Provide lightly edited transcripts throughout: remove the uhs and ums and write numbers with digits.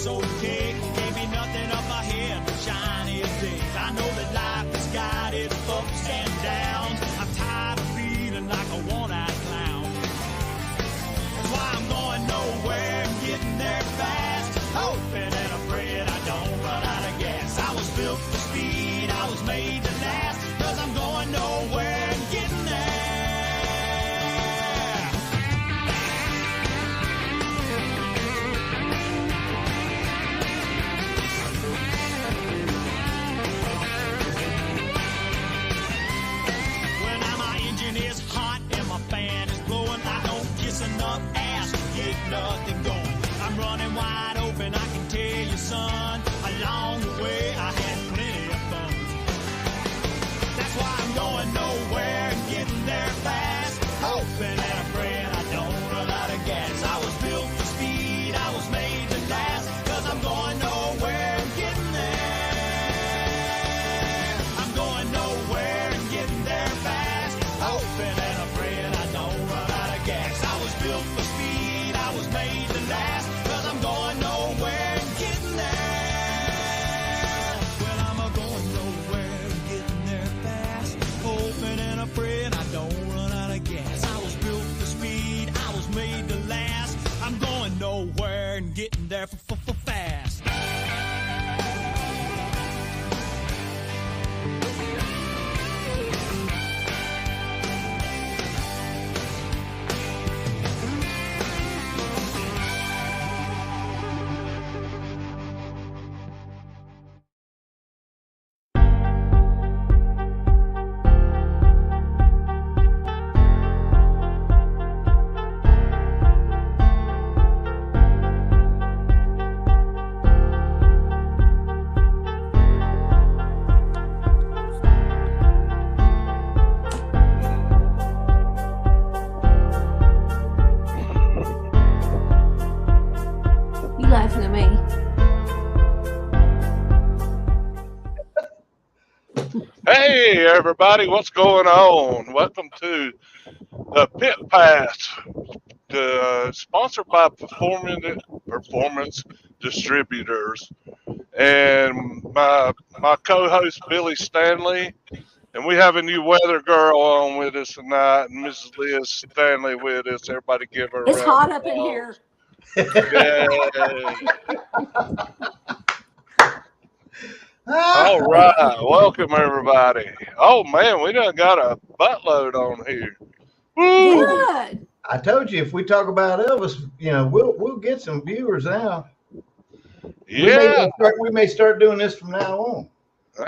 it's okay. Gave me nothing up my head but shiny days. I know that life has got its ups and downs. I'm tired of feeling like a one-eyed clown. That's why I'm going nowhere and getting there fast. Hoping and afraid I don't run out of gas. I was built for speed, I was made to last. Cause I'm going nowhere and getting there. Enough ass to get nothing going. I'm running wide open, I can tell you, son. Along the way, I had plenty of fun. That's why I'm going nowhere and getting there fast. Hoping and afraid I don't run out of gas. I was built for speed, I was made to last. Cause I'm going nowhere and getting there. I'm going nowhere and getting there fast. Hoping and afraid I don't run out of gas. Built for speed, I was made to last. Cause I'm going nowhere and getting there. Well, I'm going nowhere and getting there fast. Hoping and afraid I don't run out of gas. I was built for speed, I was made to last. I'm going nowhere and getting there fast. Hey everybody, what's going on? Welcome to the Pit Pass, sponsored by Performance Distributors, and my co-host Billy Stanley, and we have a new weather girl on with us tonight, and Mrs. Liz Stanley with us. Everybody give her a It's hot up in here. Yay. All right, welcome everybody. Oh man, we done got a buttload on here. Woo! Good. I told you if we talk about Elvis, we'll get some viewers now. Yeah, we may start doing this from now on.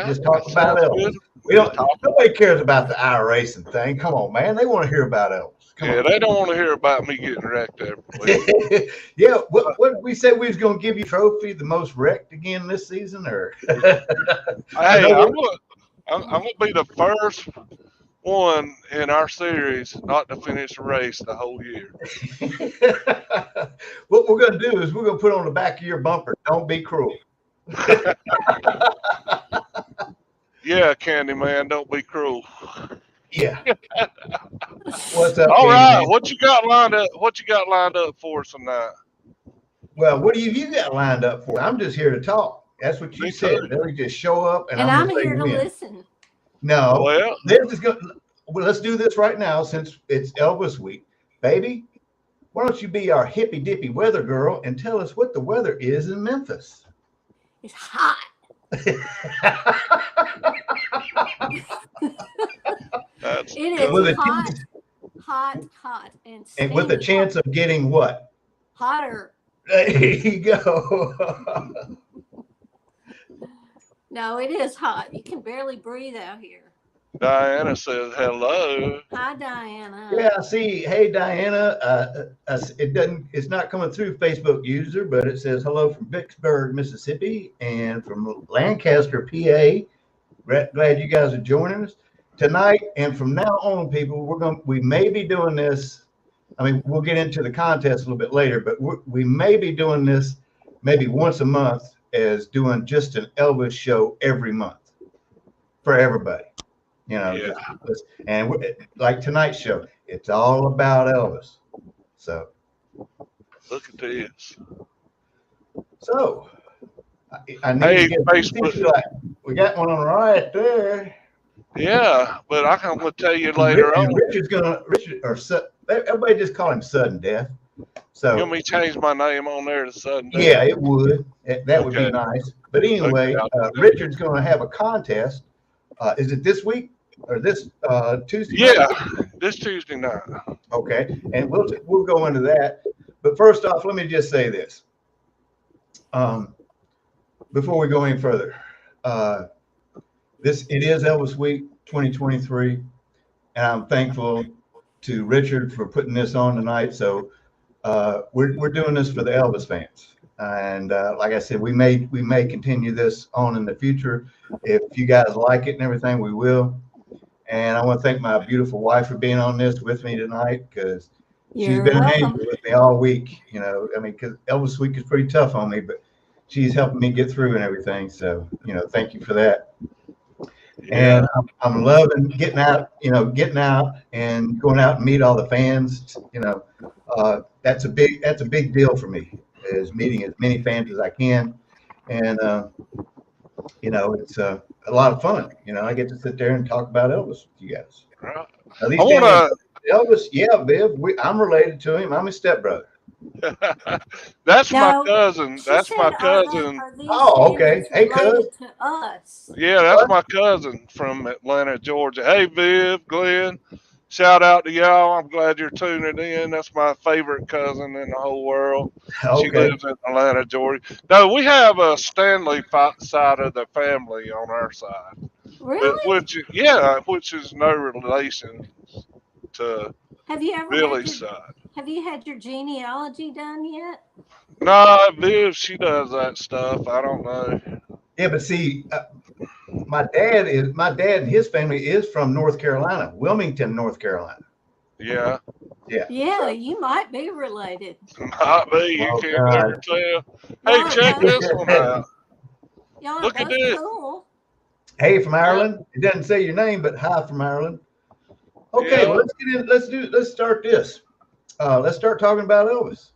Just talk about Elvis. Good. Nobody cares about the iRacing thing. Come on, man. They want to hear about Elvis. Yeah, they don't want to hear about me getting wrecked every week. Yeah, what we said we was going to give you a trophy, the most wrecked again this season, or? Hey, I'm gonna be the first one in our series not to finish a race the whole year. What we're going to do is we're going to put on the back of your bumper, "Don't be cruel." Yeah, Candyman, don't be cruel. Yeah. What's up? All right, man? what you got lined up? What you got lined up for us tonight? Well, what do you got lined up for? I'm just here to talk. That's what you said. They just show up, and I'm here to listen. No, well, they're just going. Well, let's do this right now since it's Elvis week, baby. Why don't you be our hippy dippy weather girl and tell us what the weather is in Memphis? It's hot. It is hot, and with a chance of getting what? Hotter. There you go. No, it is hot. You can barely breathe out here. Diana says hello. Hi, Diana. Yeah, see. Hey, Diana. It's not coming through Facebook user, but it says hello from Vicksburg, Mississippi, and from Lancaster, PA. Glad you guys are joining us tonight. And from now on, people, we may be doing this. I mean, we'll get into the contest a little bit later, but we may be doing this maybe once a month, as doing just an Elvis show every month for everybody. Yeah. And like tonight's show, it's all about Elvis. So look at this. So I need Hey, to get Facebook. like we got one on right there. Yeah, but I'm gonna tell you And later on. Richard or everybody just call him Sudden Death. You So want me to change my name on there to Sudden Death? yeah, it would. That would be Okay. nice. But Okay. anyway, I'll do that. Richard's going to have a contest. Is it this week or this Tuesday night? Yeah, this Tuesday night. Okay, and we'll go into that. But first off, let me just say this. Before we go any further, it is Elvis Week 2023, and I'm thankful to Richard for putting this on tonight. So we're doing this for the Elvis fans, and like I said, we may continue this on in the future. If you guys like it and everything, we will. And I want to thank my beautiful wife for being on this with me tonight, because she's You're been an welcome. angel with me all week. You know, I mean, because Elvis Week is pretty tough on me, but she's helping me get through and everything. So, thank you for that. Yeah. And I'm loving getting out and going out and meet all the fans. That's a big deal for me, is meeting as many fans as I can. And, it's a lot of fun. I get to sit there and talk about Elvis with you guys. Right. At least I want Elvis, yeah, Viv, I'm related to him. I'm his stepbrother. to. That's my No, cousin. she That's said, my cousin. are these Oh, okay. standards Hey, cuz. related to us? Yeah, that's my cousin from Atlanta, Georgia. Hey, Viv, Glenn. Shout out to y'all. I'm glad you're tuning in. That's my favorite cousin in the whole world. She Okay. lives in Atlanta, Georgia. No, we have a Stanley side of the family on our side. Really? Which is no relation to Have you ever Billy's side. Have you had your genealogy done yet? Nah, Viv, she does that stuff. I don't know. Yeah, but see, my dad and his family is from North Carolina, Wilmington, North Carolina. Yeah, Yeah, you might be related. might be. You Oh, can't God. never tell. Hey, Y'all are check both, this one out. y'all are Look at both this. cool. Hey, from Ireland. It doesn't say your name, but hi from Ireland. Okay, Yeah. well, let's get in. Let's start this. Let's start talking about Elvis.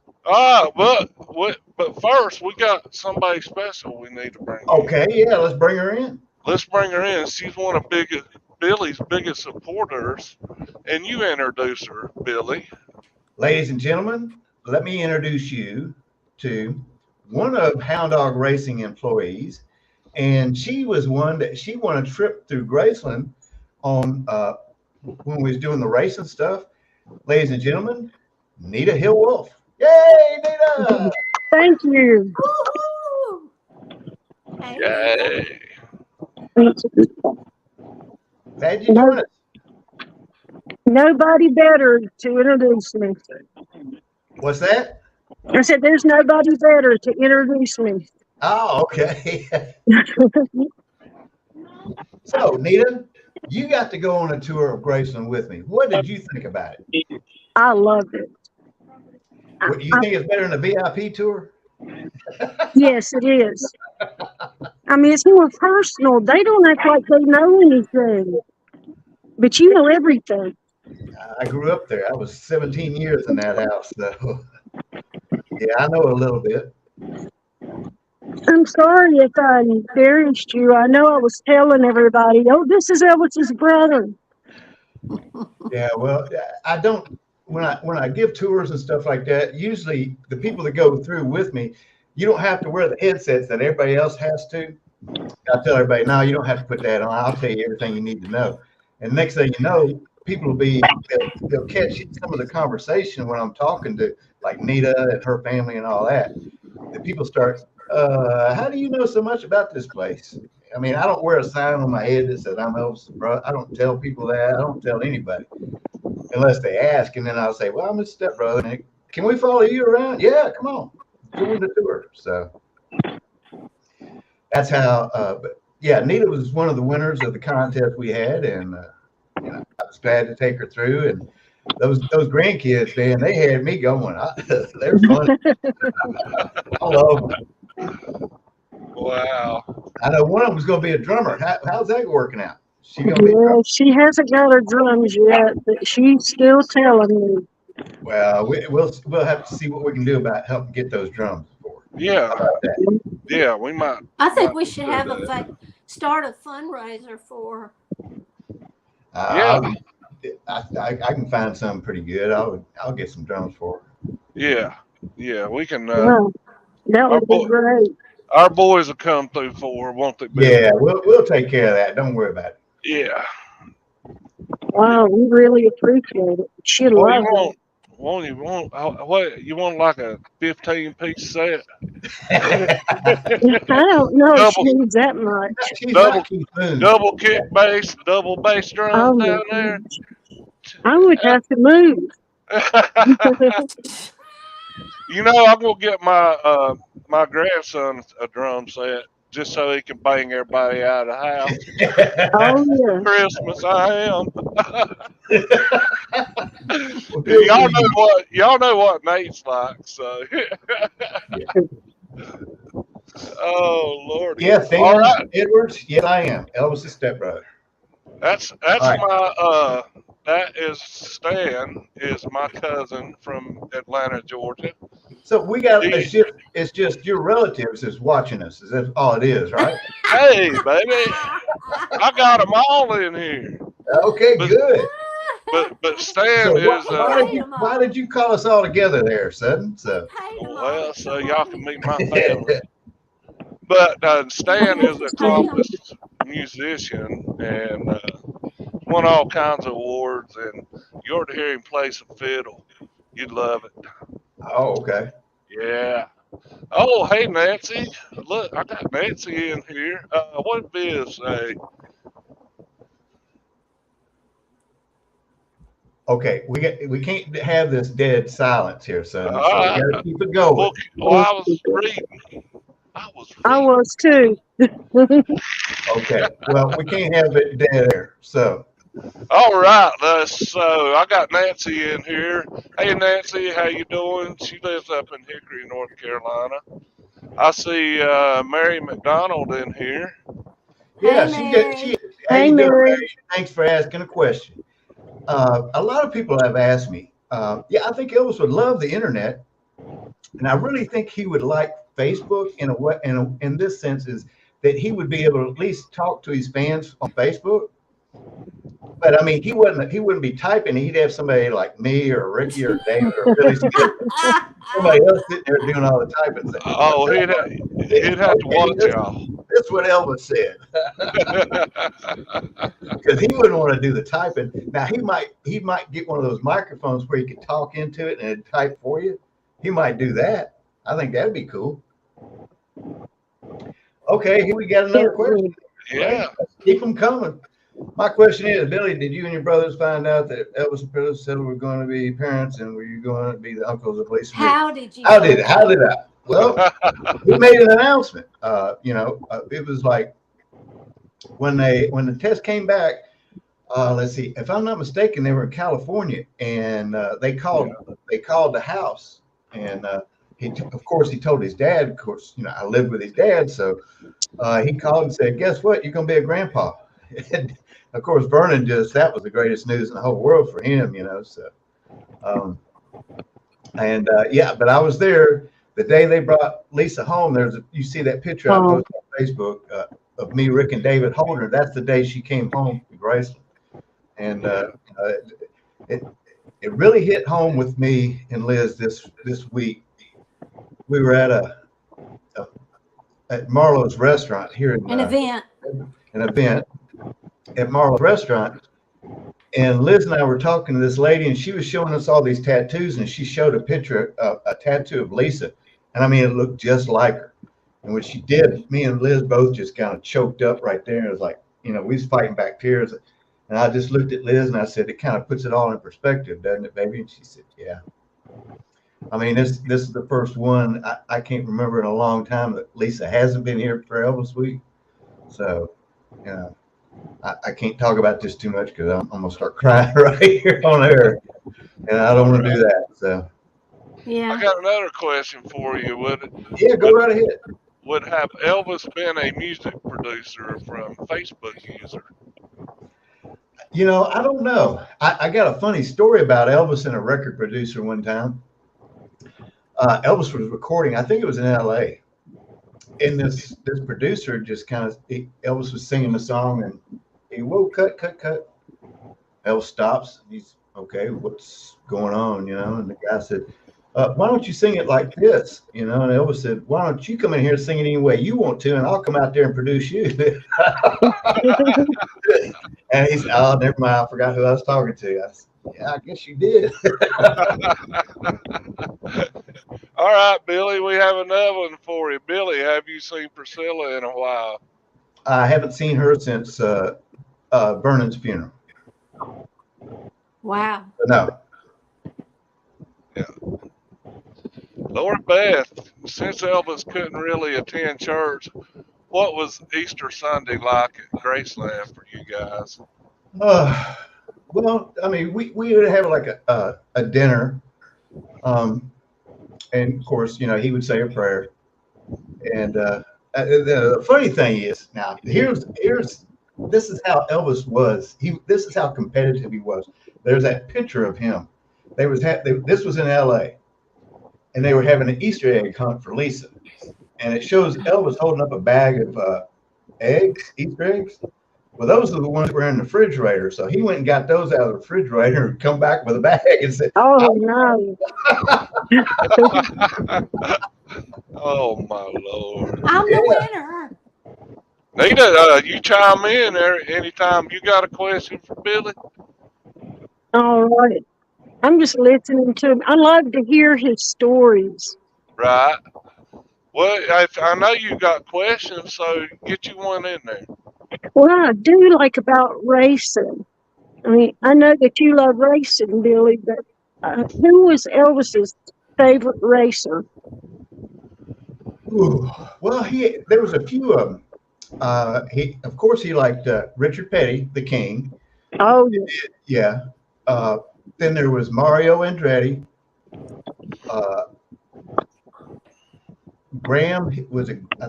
But first we got somebody special we need to bring in. Okay, yeah, let's bring her in. Let's bring her in. She's one of Billy's biggest supporters, and you introduce her, Billy. Ladies and gentlemen, let me introduce you to one of Hound Dog Racing employees, and she won a trip through Graceland on when we was doing the racing stuff. Ladies and gentlemen, Nita Hillwolf. Yay, Nita! Thank you. Woo-hoo! Hey, Yay! Glad you joined us. Nobody better to introduce me. What's that? I said, there's nobody better to introduce me. Oh, okay. So, Nita, you got to go on a tour of Graceland with me. What did you think about it? I loved it. What, you think it's better than a VIP tour? Yes, it is. I mean, it's more personal. They don't act like they know anything, but you know everything. I grew up there. I was 17 years in that house, so yeah, I know a little bit. I'm sorry if I embarrassed you. I know I was telling everybody, oh, this is Elvis's brother. Yeah, well, I don't. When I give tours and stuff like that, usually the people that go through with me, you don't have to wear the headsets that everybody else has to. I tell everybody, no, you don't have to put that on. I'll tell you everything you need to know. And next thing you know, people they'll catch some of the conversation when I'm talking to like Nita and her family and all that. The people start, how do you know so much about this place? I mean, I don't wear a sign on my head that says I'm Elvis' brother. I don't tell people that. I don't tell anybody unless they ask. And then I'll say, well, I'm his stepbrother. And can we follow you around? Yeah, come on. Go on the tour. So that's how, but yeah, Nita was one of the winners of the contest we had. And, I was glad to take her through. And those grandkids, man, they had me going. They're fun. I love them. Wow. I know one of them was going to be a drummer. How's that working out? She going to be a Yeah, drummer? she hasn't got her drums yet, but she's still telling me. Well, we'll have to see what we can do about helping get those drums for her. Yeah, About that. yeah, we might. I think might we should do have that. start a fundraiser for. Yeah, I'll, I can find something pretty good. I'll get some drums for her. yeah, yeah. We can. Wow, that Our would be boy, great. our boys will come through for her, won't they, Billy? Yeah, we'll take care of that. Don't worry about it. Yeah. Wow, we really appreciate it. She'd What you love it. want? You want what? You want like a 15-piece set? I don't know if she double, needs that much. She's double, not Keith Moon. double kick bass, double bass drums Oh my down there. gosh. I would have to move. You know, I'm gonna get my grandson a drum set just so he can bang everybody out of the house. Oh yeah. Christmas, I am. Well, good for you. Y'all know what Nate's like. So, oh lordy. Yeah, All Things right, Edwards. Yes, I am. Elvis' stepbrother. that's All right. my that is Stan is my cousin from Atlanta, Georgia. So we got He, it's just your relatives is watching us. Is that all it is, right? hey baby, I got them all in here. Okay, But good. but Stan So is why did you call us all together there, son? So well, so y'all can meet my family. But Stan is an accomplished musician and won all kinds of awards. And you ought to hear him play some fiddle. You'd love it. oh, okay. Yeah. Oh, hey Nancy. Look, I got Nancy in here. What did Biz say? Okay, we can't have this dead silence here, son. So we Uh, gotta keep it going. well, I was reading. I was I reading. was too. Okay. Well, we can't have it dead air. So All right, so I got Nancy in here. Hey Nancy, how you doing? She lives up in Hickory, North Carolina. I see Mary McDonald in here. yeah, Hey, she Mary. how Hey you doing, Mary. Mary? Thanks for asking a question. A lot of people have asked me. Yeah, I think Elvis would love the internet, and I really think he would like Facebook in a way. In this sense, is that he would be able to at least talk to his fans on Facebook. But I mean, he wouldn't be typing. He'd have somebody like me or Ricky or David or Billy Stanley, somebody else sitting there doing all the typing. Saying, Oh, he'd have to okay, watch y'all. that's what Elvis said. Because he wouldn't want to do the typing. Now he might get one of those microphones where you could talk into it and it'd type for you. He might do that. I think that'd be cool. Okay, here we got another question. Yeah. Keep them coming. My question is, Billy, did you and your brothers find out that Elvis and Priscilla said we're going to be parents and were you going to be the uncles of Lisa? How did you? How did I? Well, we made an announcement. It was like when the test came back. Let's see, if I'm not mistaken, they were in California, and they called the house, and of course he told his dad. Of course, I lived with his dad, so he called and said, "Guess what? You're gonna be a grandpa." And of course, Vernon that was the greatest news in the whole world for him, So, yeah, but I was there the day they brought Lisa home. You see that picture I posted on Facebook of me, Rick, and David holding her. That's the day she came home to Graceland. And it really hit home with me and Liz this week. We were at at Marlowe's restaurant here in An event. an event at Marlowe's restaurant, and Liz and I were talking to this lady, and she was showing us all these tattoos, and she showed a picture of a tattoo of Lisa, and I mean it looked just like her. And when she did, me and Liz both just kind of choked up right there. And it was like, we was fighting back tears. And I just looked at Liz and I said, it kind of puts it all in perspective, doesn't it, baby? And she said, yeah. I mean, this is the first one I can't remember in a long time that Lisa hasn't been here for Elvis Week. So, I can't talk about this too much because I'm going to start crying right here on air. And I don't want to do that. So, Yeah. I got another question for you. yeah, go right ahead. Would have Elvis been a music producer from Facebook user? I don't know. I got a funny story about Elvis and a record producer one time. Elvis was recording. I think it was in L.A. And this producer just kind of Elvis was singing the song, and he cut. Elvis stops. He's okay. What's going on? And the guy said, "Why don't you sing it like this?" And Elvis said, "Why don't you come in here and sing it any way you want to, and I'll come out there and produce you." And he said, "Oh, never mind. I forgot who I was talking to." I said, "Yeah, I guess you did." All right, Billy, we have another one for you. Billy, have you seen Priscilla in a while? I haven't seen her since Vernon's funeral. Wow. No. Yeah. Lord Beth, since Elvis couldn't really attend church, what was Easter Sunday like at Graceland for you guys? Well, I mean, we would have like a dinner, and of course, he would say a prayer. And the funny thing is, now this is how Elvis was. This is how competitive he was. There's that picture of him. This was in L.A. and they were having an Easter egg hunt for Lisa, and it shows Elvis holding up a bag of Easter eggs. Well, those are the ones that were in the refrigerator. So he went and got those out of the refrigerator and come back with a bag and said, Oh, no. Oh, my Lord. I'm the winner. Nita, you chime in there anytime you got a question for Billy. All right. I'm just listening to him. I love to hear his stories. Right. Well, I know you got questions, so get you one in there. Well, I do like about racing. I mean, I know that you love racing, Billy, but who was Elvis's favorite racer? ooh. Well, there was a few of them. Of course, he liked Richard Petty, the King. Oh, Yeah. Then there was Mario Andretti. I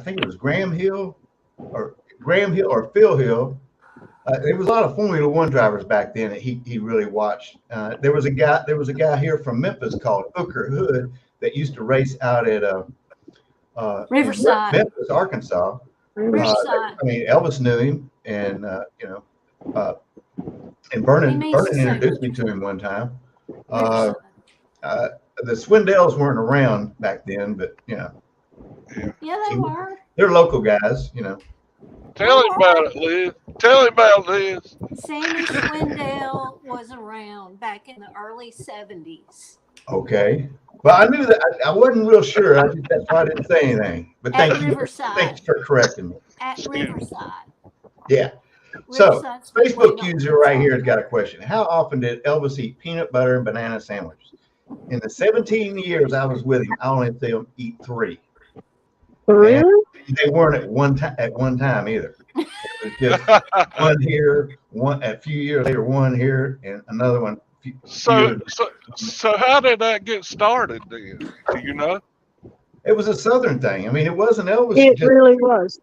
think it was Graham Hill or Phil Hill. There was a lot of Formula One drivers back then that he really watched. There was a guy here from Memphis called Hooker Hood that used to race out at Riverside. Memphis, Arkansas. Riverside. I mean, Elvis knew him, and and Vernon introduced me to him one time. Riverside. The Swindells weren't around back then, but Yeah, they were. they're local guys. Tell him about it, Liz. Tell him about Liz. Sammy Swindell was around back in the early 70s. Okay. Well, I knew that. I wasn't real sure. That's why I didn't say anything. But At thank you Riverside. for correcting me. At Riverside. Yeah. So, Riverside's Facebook between user right here has got a question. How often did Elvis eat peanut butter and banana sandwiches? In the 17 years I was with him, I only see him eat 3. really? And they weren't at one time either. It was just one here, a few years later, one here, and another one. So how did that get started then? Do you know? It was a Southern thing. I mean, it wasn't Elvis. It really was.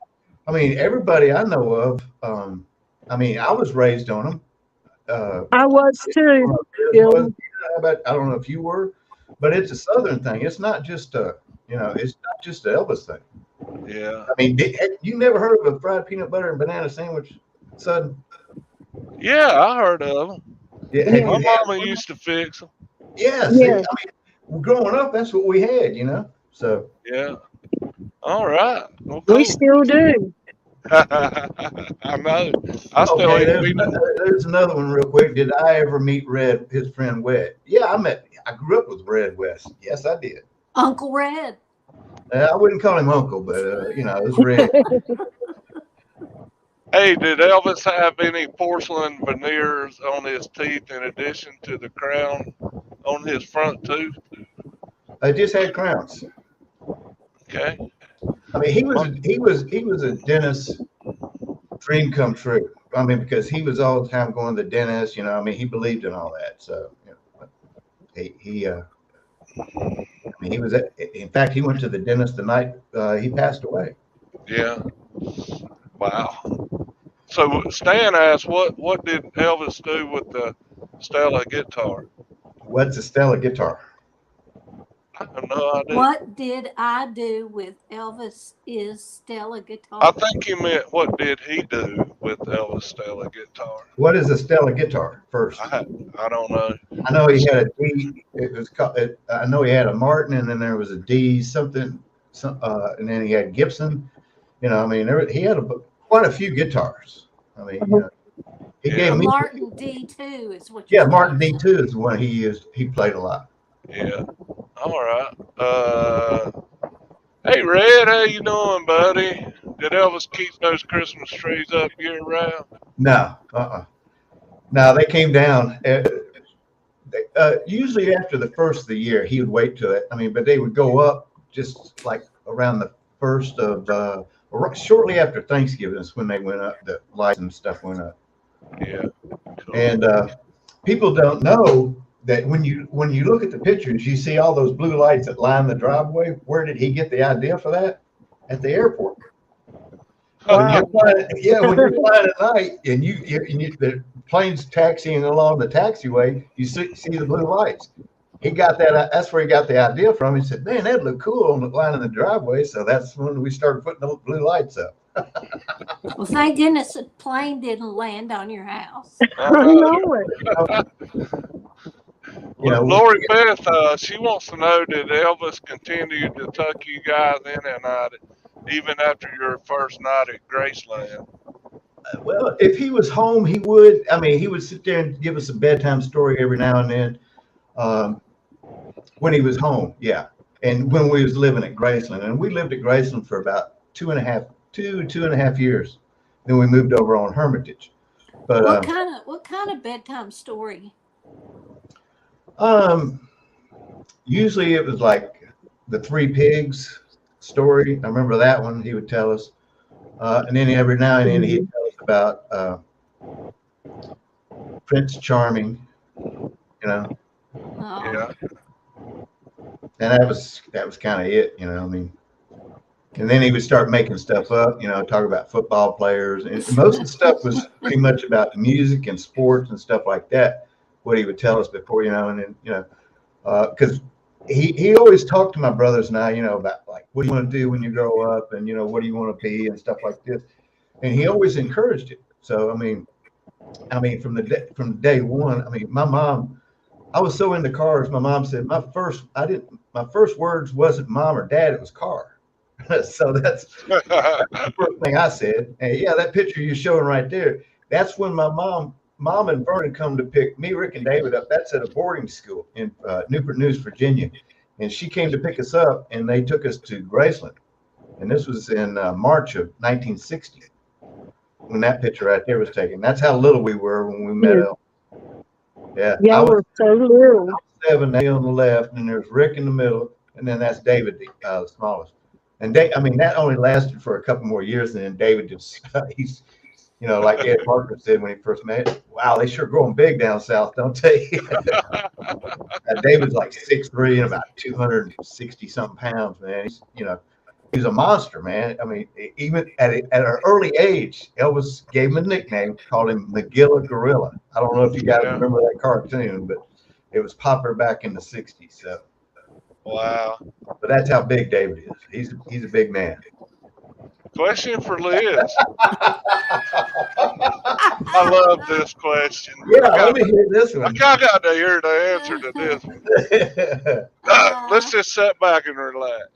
I mean, everybody I know of. I mean, I was raised on them. I was too. I don't know if you were, but it's a Southern thing. It's not just it's not just an Elvis thing. Yeah. I mean, you never heard of a fried peanut butter and banana sandwich, son? Yeah, I heard of them. Yeah. My mama used to fix them. Yeah. Yeah. See, I mean, growing up, that's what we had, So. Yeah. All right. Well, We cool. still do. I know. I still Okay, ain't been. there's another one real quick. Did I ever meet Red, his friend Wed? Yeah, I grew up with Red West. Yes, I did. Uncle Red. I wouldn't call him uncle, but it was Red. Hey, did Elvis have any porcelain veneers on his teeth in addition to the crown on his front tooth? I just had crowns. Okay. I mean, he was a dentist's dream come true. I mean, because he was all the time going to the dentist. I mean, he believed in all that. So he was. In fact, he went to the dentist the night he passed away. Yeah. Wow. So Stan asked, what did Elvis do with the Stella guitar? What's a Stella guitar? I have no idea. What did I do with Elvis is Stella I guitar? think you meant what did he do with Elvis Stella guitar? What is a Stella guitar first? I don't know. I know he had a D. It was called. I know he had a Martin, and then there was a D something. And then he had Gibson. You know, I mean, he had quite a few guitars. I mean, you know, he Yeah. gave A me. Martin D2 is what you're Yeah, Martin saying. D2 is the one he used. He played a lot. Yeah. All right. Hey Red, how you doing, buddy? Did Elvis keep those Christmas trees up year round? No, no, they came down. Usually after the first of the year, he would wait till it. I mean, but they would go up just like around the first of shortly after Thanksgiving is when they went up. The lights and stuff went up. Yeah. Cool. And people don't know that when you look at the pictures, you see all those blue lights that line the driveway. Where did he get the idea for that? At the airport. When you're flying, yeah, when you're flying at night and the plane's taxiing along the taxiway, you see the blue lights. He got that. That's where he got the idea from. He said, "Man, that'd look cool on the line in the driveway." So that's when we started putting the blue lights up. Well, thank goodness the plane didn't land on your house. I know it. You know, Lori Beth, she wants to know, did Elvis continue to tuck you guys in at night, even after your first night at Graceland? well, if he was home, he would. I mean, he would sit there and give us a bedtime story every now and then. When he was home, yeah, and when we was living at Graceland, and we lived at Graceland for about two and a half years. Then we moved over on Hermitage. But What kind of bedtime story? Usually it was like the Three Pigs story. I remember that one. He would tell us, and then every now and then he'd tell us about Prince Charming. You know, Oh, Yeah. and that was kind of it. You know, I mean. And then he would start making stuff up, you know, talk about football players. And most of the stuff was pretty much about music and sports and stuff like that, what he would tell us before, you know, and then, you know, because he always talked to my brothers and I, you know, about like, what do you want to do when you grow up? And, you know, what do you want to be and stuff like this. And he always encouraged it. So, I mean, from day one, I mean, my mom, I was so into cars. My mom said my first words wasn't mom or dad, it was car. So that's the first thing I said. And yeah, that picture you're showing right there, that's when my mom and Vernon come to pick me, Rick, and David up. That's at a boarding school in Newport News, Virginia. And she came to pick us up, and they took us to Graceland. And this was in March of 1960 when that picture right there was taken. That's how little we were when we met up. Yeah, I Y'all was were so little. 7, they on the left, and there's Rick in the middle, and then that's David, the smallest. And that only lasted for a couple more years. And then David just, he's, you know, like Ed Parker said when he first met it, wow, they sure growing big down south, don't they? David's like 6'3" and about 260 something pounds, man. He's, you know, he's a monster, man. I mean, even at an early age, Elvis gave him a nickname, called him Magilla Gorilla. I don't know if you guys remember that cartoon, but it was popular back in the 60s. So. Wow. But that's how big David is. He's a big man. Question for Liz. I love this question. Yeah, let me hear this I one. kind of got to hear the answer to this one. Let's just sit back and relax.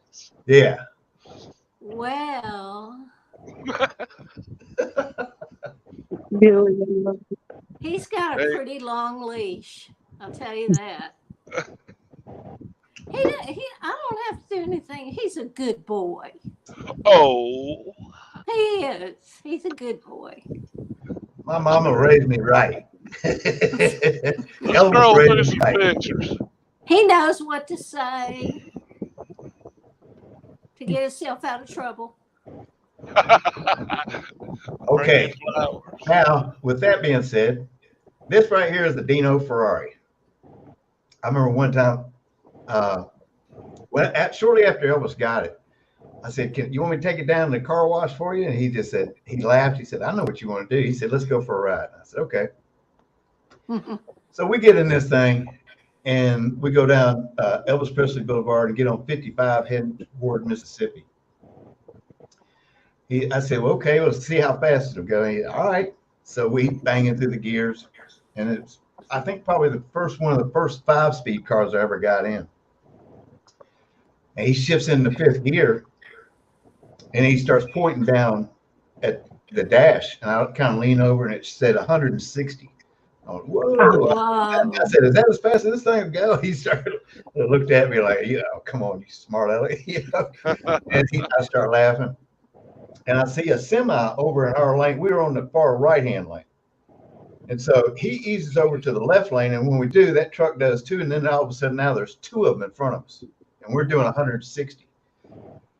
Yeah. well, Billy. he's got a pretty long leash. I'll tell you that. I don't have to do anything. He's a good boy. Oh. He is. He's a good boy. My mama raised me right. Let's Elvis scroll raised through me some right. pictures. He knows what to say to get himself out of trouble. Okay. Bring flowers. Now, with that being said, this right here is the Dino Ferrari. I remember one time, shortly after Elvis got it, I said, you want me to take it down to the car wash for you? And he just said, he laughed. He said, I know what you want to do. He said, let's go for a ride. I said, okay. So we get in this thing, and we go down Elvis Presley Boulevard and get on 55 heading toward Mississippi. I said, well, okay, let's see how fast it'll go. He, all right. So we banging through the gears, and it's, I think, probably one of the first 5-speed cars I ever got in. And he shifts into 5th gear, and he starts pointing down at the dash, and I kind of lean over, and it said 160. I went, whoa. Wow. I said, is that as fast as this thing will go? He started, looked at me like, come on, you smart aleck. And I start laughing. And I see a semi over in our lane. We were on the far right-hand lane. And so he eases over to the left lane. And when we do, that truck does too. And then all of a sudden now there's 2 of them in front of us. And we're doing 160.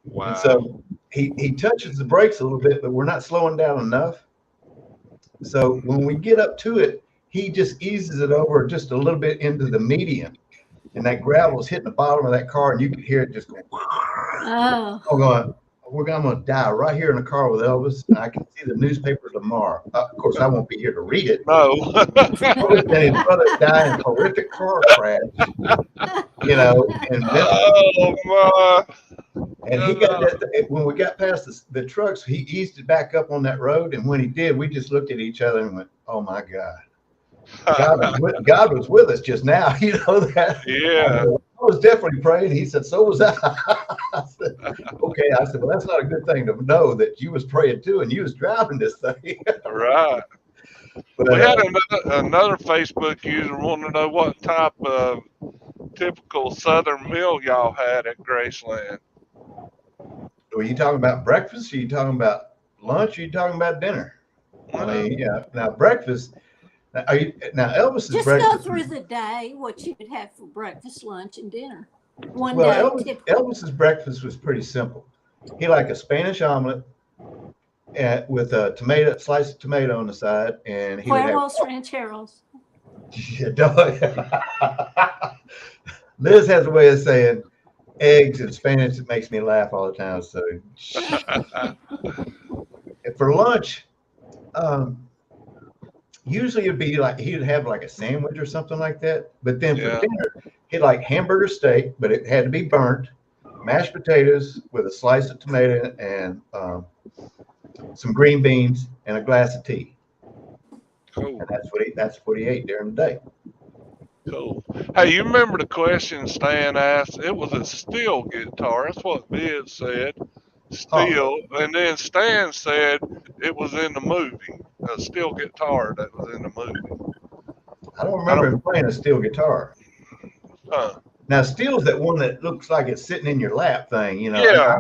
Wow. And so he touches the brakes a little bit, but we're not slowing down enough. So when we get up to it, he just eases it over just a little bit into the median. And that gravel is hitting the bottom of that car. And you could hear it just go. Oh. Going, I'm going to die right here in the car with Elvis. And I can see the newspaper tomorrow. Of course, I won't be here to read it. No. And his brother died in a horrific car crash, and Oh, my. and he got that, when we got past the trucks, he eased it back up on that road. And when he did, we just looked at each other and went, oh, my God. God was with us just now, that. Yeah. I was definitely praying. He said, so was I. I said, okay. I said, well, that's not a good thing to know that you was praying too, and you was driving this thing. Right. But, We had another Facebook user wanting to know what type of typical Southern meal y'all had at Graceland. were you talking about breakfast? Are you talking about lunch? Are you talking about dinner? I mean, yeah. Now breakfast. Now Elvis's Just breakfast. go through the day, what you would have for breakfast, lunch, and dinner. One Well, day. Elvis's breakfast was pretty simple. He liked a Spanish omelet with a slice of tomato on the side, and he would have Huevos rancheros. Liz has a way of saying eggs in Spanish. It makes me laugh all the time. So for lunch, usually it'd be like he'd have like a sandwich or something like that. But then for dinner, he'd like hamburger steak, but it had to be burnt, mashed potatoes with a slice of tomato and some green beans and a glass of tea. Cool. And that's what he ate during the day. Cool. Hey, you remember the question Stan asked? It was a steel guitar. That's what Biz said. Steel. Oh. And then Stan said it was in the movie. A steel guitar that was in the movie. I don't remember him playing a steel guitar. Huh. Now, steel's that one that looks like it's sitting in your lap thing, Yeah.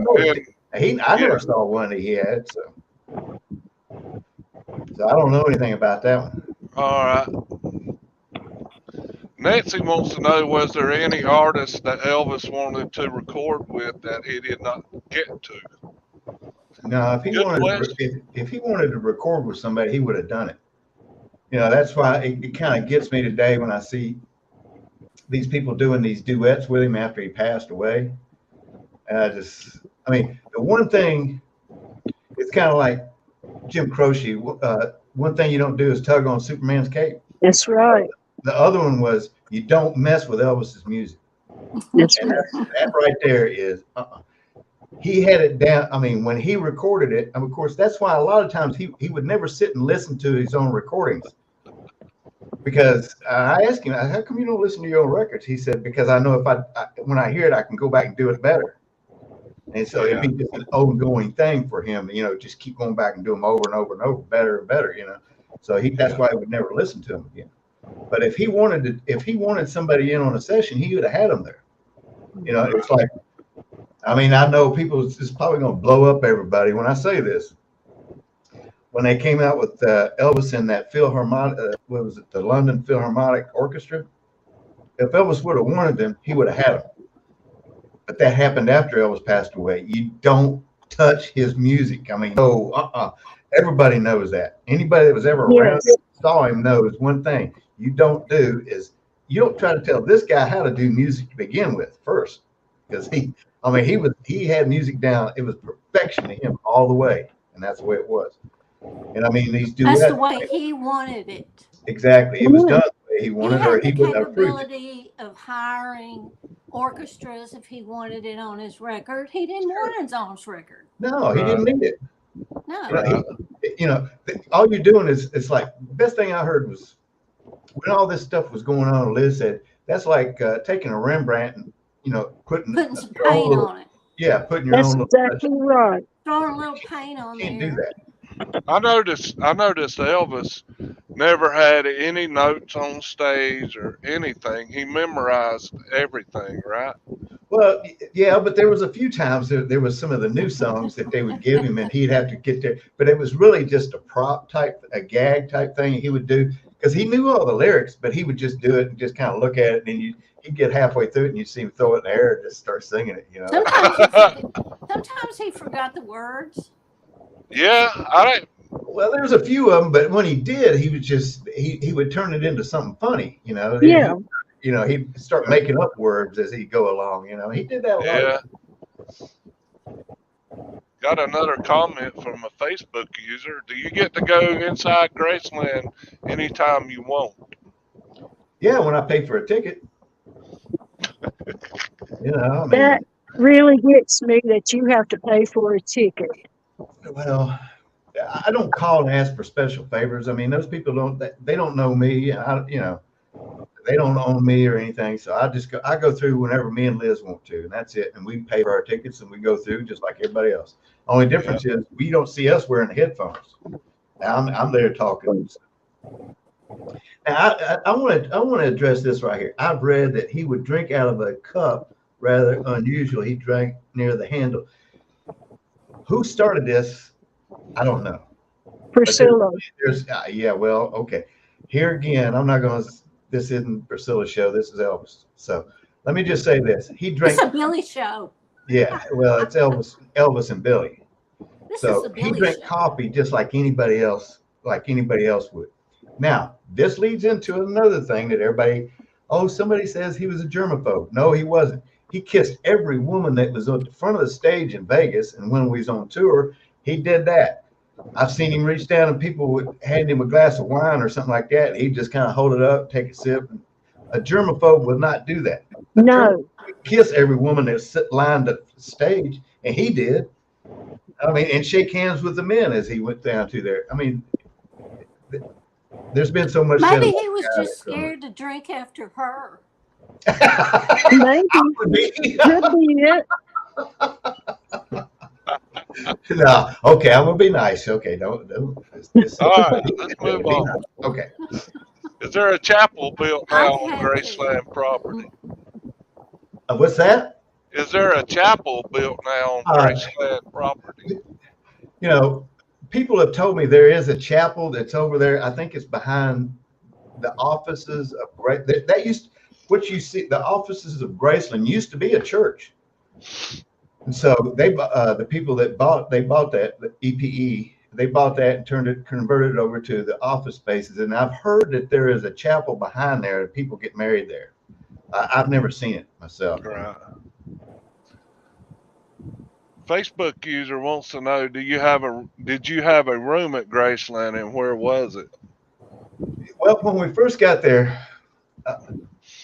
I never saw one that he had, so I don't know anything about that one. All right. Nancy wants to know, was there any artist that Elvis wanted to record with that he did not get to? No, if he wanted to record with somebody, he would have done it. That's why it kind of gets me today when I see these people doing these duets with him after he passed away. And the one thing, it's kind of like Jim Croce. One thing you don't do is tug on Superman's cape. That's right. The other one was you don't mess with Elvis's music. That's and right. that right there is, he had it down. I mean, when he recorded it, and of course, that's why a lot of times he would never sit and listen to his own recordings. Because I asked him, how come you don't listen to your own records? He said, because I know when I hear it, I can go back and do it better. And so it'd be just an ongoing thing for him, just keep going back and do them over and over and over, better and better, So that's why he would never listen to them again. But if he wanted somebody in on a session, he would have had them there. It's like, I know people, it's probably going to blow up everybody when I say this. When they came out with Elvis in that Philharmonic, what was it, the London Philharmonic Orchestra? If Elvis would have wanted them, he would have had them. But that happened after Elvis passed away. You don't touch his music. Everybody knows that. Anybody that was ever around saw him knows one thing you don't do is you don't try to tell this guy how to do music to begin with first. Because he had music down. It was perfection to him all the way. And that's the way it was. And these duets. That's the way he wanted it. Exactly. It was done the way he He wanted, or had he the wouldn't have approved it. capability of hiring orchestras if he wanted it on his record. He didn't want it on his record. No, he didn't Right. need it. No. You know, Right. all you're doing is, it's like, the best thing I heard was when all this stuff was going on, Liz said, that's like taking a Rembrandt and, putting Putting some your own paint little, on it. yeah, putting your That's own little touch. exactly right. Throwing a little paint on You can't do there. that. I noticed Elvis never had any notes on stage or anything. He memorized everything, right? Well, yeah, but there was a few times there was some of the new songs that they would give him, and he'd have to get there. But it was really just a prop type, a gag type thing he would do, because he knew all the lyrics, but he would just do it and just kind of look at it, and then he'd get halfway through it, and you'd see him throw it in the air and just start singing it. Sometimes he forgot the words. Yeah, I Well, there's a few of them, but when he did, he was just he would turn it into something funny. Yeah. He'd start making up words as he'd go along. He did that a lot. yeah. Got another comment from a Facebook user. Do you get to go inside Graceland anytime you want? Yeah, when I pay for a ticket. I mean, That really gets me that you have to pay for a ticket. well, I don't call and ask for special favors. I mean, those people they don't know me. They don't own me or anything. So I go through whenever me and Liz want to, and that's it. And we pay for our tickets and we go through just like everybody else. Only difference is we don't see us wearing headphones. Now I'm there talking. Now I want to address this right here. I've read that he would drink out of a cup, rather unusual. He drank near the handle. Who started this? I don't know. Priscilla. Yeah, well, okay. Here again, I'm not going to. This isn't Priscilla's show. This is Elvis. So let me just say this: he drank. It's a Billy show. Yeah, well, it's Elvis and Billy. This is So a he Billy drank show. coffee just like anybody else would. Now, this leads into another thing that everybody. Oh, somebody says he was a germaphobe. No, he wasn't. He kissed every woman that was at the front of the stage in Vegas, and when we was on tour, he did that. I've seen him reach down and people would hand him a glass of wine or something like that. He'd just kind of hold it up, take a sip. A germaphobe would not do that. No. Would kiss every woman that's lined up the stage, and he did. I mean, and shake hands with the men as he went down to there. I mean, there's been so much. Maybe he was just scared to drink after her. Maybe. Could be. Could be it. No, okay, I'm gonna be nice. Okay, don't. All right, let's move Be on. nice. Okay. Is there a chapel built now on Okay. Graceland property? What's that? Is there a chapel built now on Graceland property? People have told me there is a chapel that's over there. I think it's behind the offices of that used. What you see, the offices of Graceland used to be a church. And so the people that bought that, the EPE, they bought that and converted it over to the office spaces. And I've heard that there is a chapel behind there and people get married there. I've never seen it myself. Right. Facebook user wants to know: did you have a room at Graceland, and where was it? Well, when we first got there,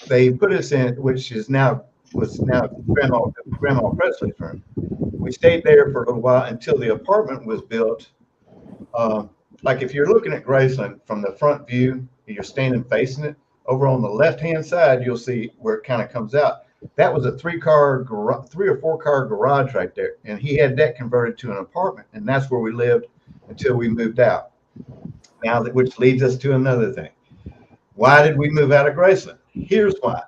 they put us in, which was now Grandma Presley's room. We stayed there for a little while until the apartment was built. Like if you're looking at Graceland from the front view, you're standing facing it. Over on the left-hand side, you'll see where it kind of comes out. That was a 3 or 4 car garage right there, and he had that converted to an apartment, and that's where we lived until we moved out. Now, which leads us to another thing. Why did we move out of Graceland? Here's why.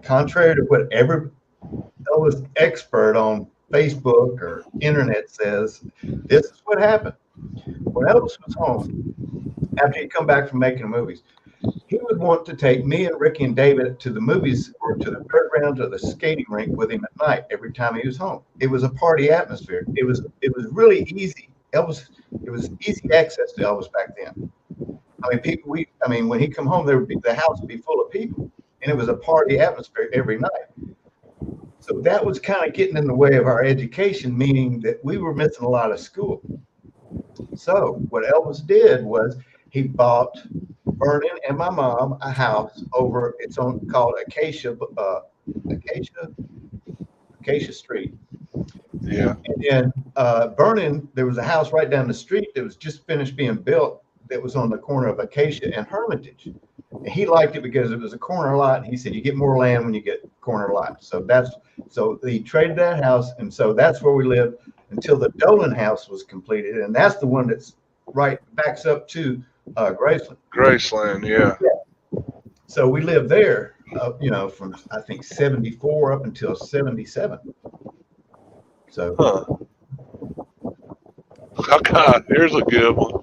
Contrary to what every Elvis expert on Facebook or internet says, this is what happened. When Elvis was home, after he'd come back from making movies, he would want to take me and Ricky and David to the movies or to the fairgrounds or the skating rink with him at night every time he was home. It was a party atmosphere. It was really easy. It was easy access to Elvis back then. I mean, when he come home, the house would be full of people, and it was a party atmosphere every night. So that was kind of getting in the way of our education, meaning that we were missing a lot of school. So what Elvis did was he bought Vernon and my mom a house over. It's on called Acacia Acacia Street. Yeah. And then Vernon, there was a house right down the street that was just finished being built. That was on the corner of Acacia and Hermitage. And he liked it because it was a corner lot. And he said, you get more land when you get corner lots. So he traded that house. And so that's where we lived until the Dolan house was completed. And that's the one that's backs up to Graceland. Graceland, yeah. So we lived there, from I think 74 up until 77. So. Huh. Oh, God, here's a good one.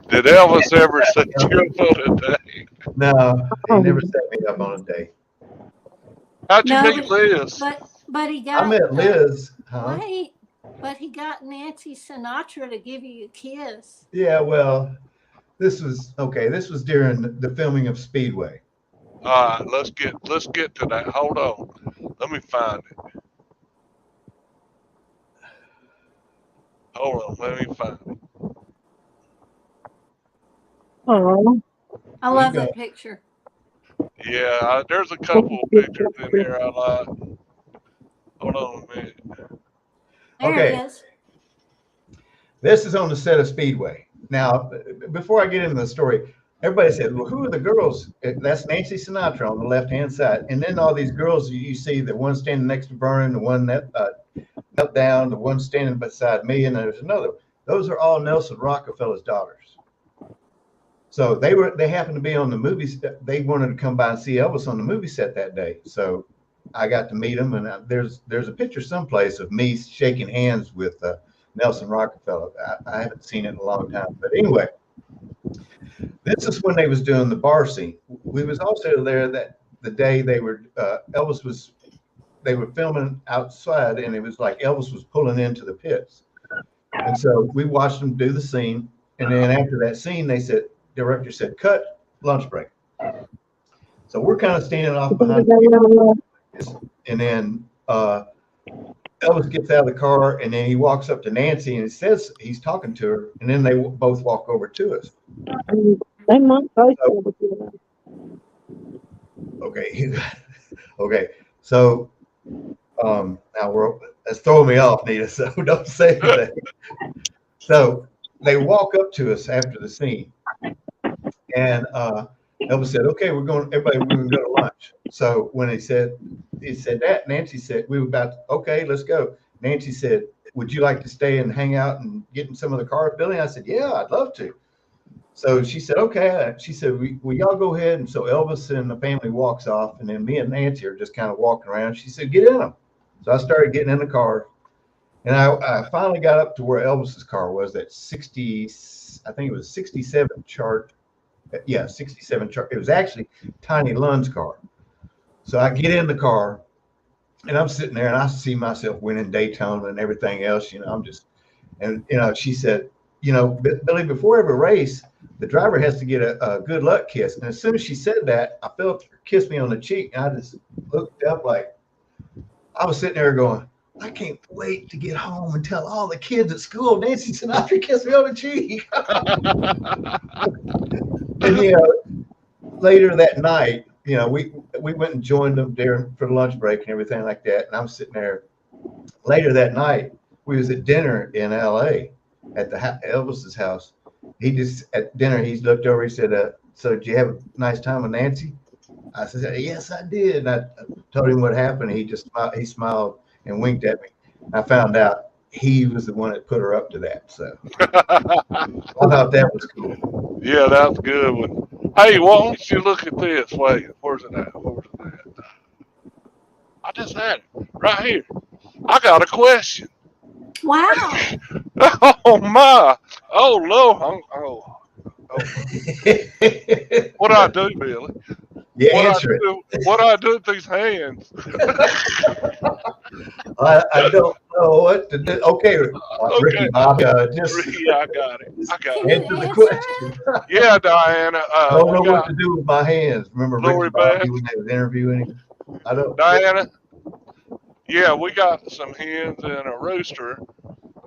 Did Elvis ever set you up on a date? No, he never set me up on a date. How'd you No, meet Liz? But he got. I met Liz. Huh? Wait, but he got Nancy Sinatra to give you a kiss. Yeah, well, this was during the filming of Speedway. All right, let's get to that. Hold on. Let me find it. Hold on, let me find it. Oh, I love go. that picture. Yeah, there's a couple of pictures in here I like. Hold on a minute. There Okay. it is. This is on the set of Speedway. Now, before I get into the story, everybody said, well, who are the girls? That's Nancy Sinatra on the left-hand side. And then all these girls you see, the one standing next to Vernon, the one that knelt down, the one standing beside me, and there's another. Those are all Nelson Rockefeller's daughters. So they happened to be on the movies. They wanted to come by and see Elvis on the movie set that day. So I got to meet him, and there's a picture someplace of me shaking hands with Nelson Rockefeller. I haven't seen it in a long time, but anyway, this is when they was doing the bar scene. We was also there that the day they were they were filming outside, and it was like Elvis was pulling into the pits, and so we watched them do the scene, and then after that scene, director said, cut, lunch break. So we're kind of standing off behind, and then Elvis gets out of the car, and then he walks up to Nancy, and it says he's talking to her, and then they both walk over to us. they might both Okay. Okay. So now that's throwing me off, Nita. So don't say anything. So they walk up to us after the scene, and Elvis said, "Okay, we're going to go to lunch." So when he said that, Nancy said, "We were about okay, let's go." Nancy said, "Would you like to stay and hang out and get in some of the cars, Billy?" I said, "Yeah, I'd love to." So she said, "Okay." She said, "Will y'all go ahead?" And so Elvis and the family walks off, and then me and Nancy are just kind of walking around. She said, "Get in them." So I started getting in the car, and I finally got up to where Elvis's car was, that 60, I think it was 67 chart. Yeah, 67 chart. It was actually Tiny Lund's car. So I get in the car, and I'm sitting there, and I see myself winning Daytona and everything else. She said, "Billy, before every race, the driver has to get a good luck kiss." And as soon as she said that, I felt her kiss me on the cheek, and I just looked up like I was sitting there going, I can't wait to get home and tell all the kids at school Nancy Sinatra kissed me on the cheek. And later that night, we went and joined them there for the lunch break and everything like that. And I'm sitting there. Later that night, we was at dinner in L.A. at Elvis's house. At dinner, he looked over. He said, "So did you have a nice time with Nancy?" I said, "Yes, I did." And I told him what happened. He just smiled and winked at me. I found out he was the one that put her up to that. So I thought that was cool. Yeah, that's a good one. Hey, why don't you look at this? Wait, where's it at? I just had it right here. I got a question. Wow. Oh my! Oh Lord! What do I do, Billy? Answer it. What do I do with these hands? I don't know what to do. Okay, Ricky Bob, I got it. Answer the question. Yeah, Diana. I don't know what to do with my hands. Remember Ricky Bobby when they was interviewing him? I don't. Diana. Yeah, we got some hens and a rooster,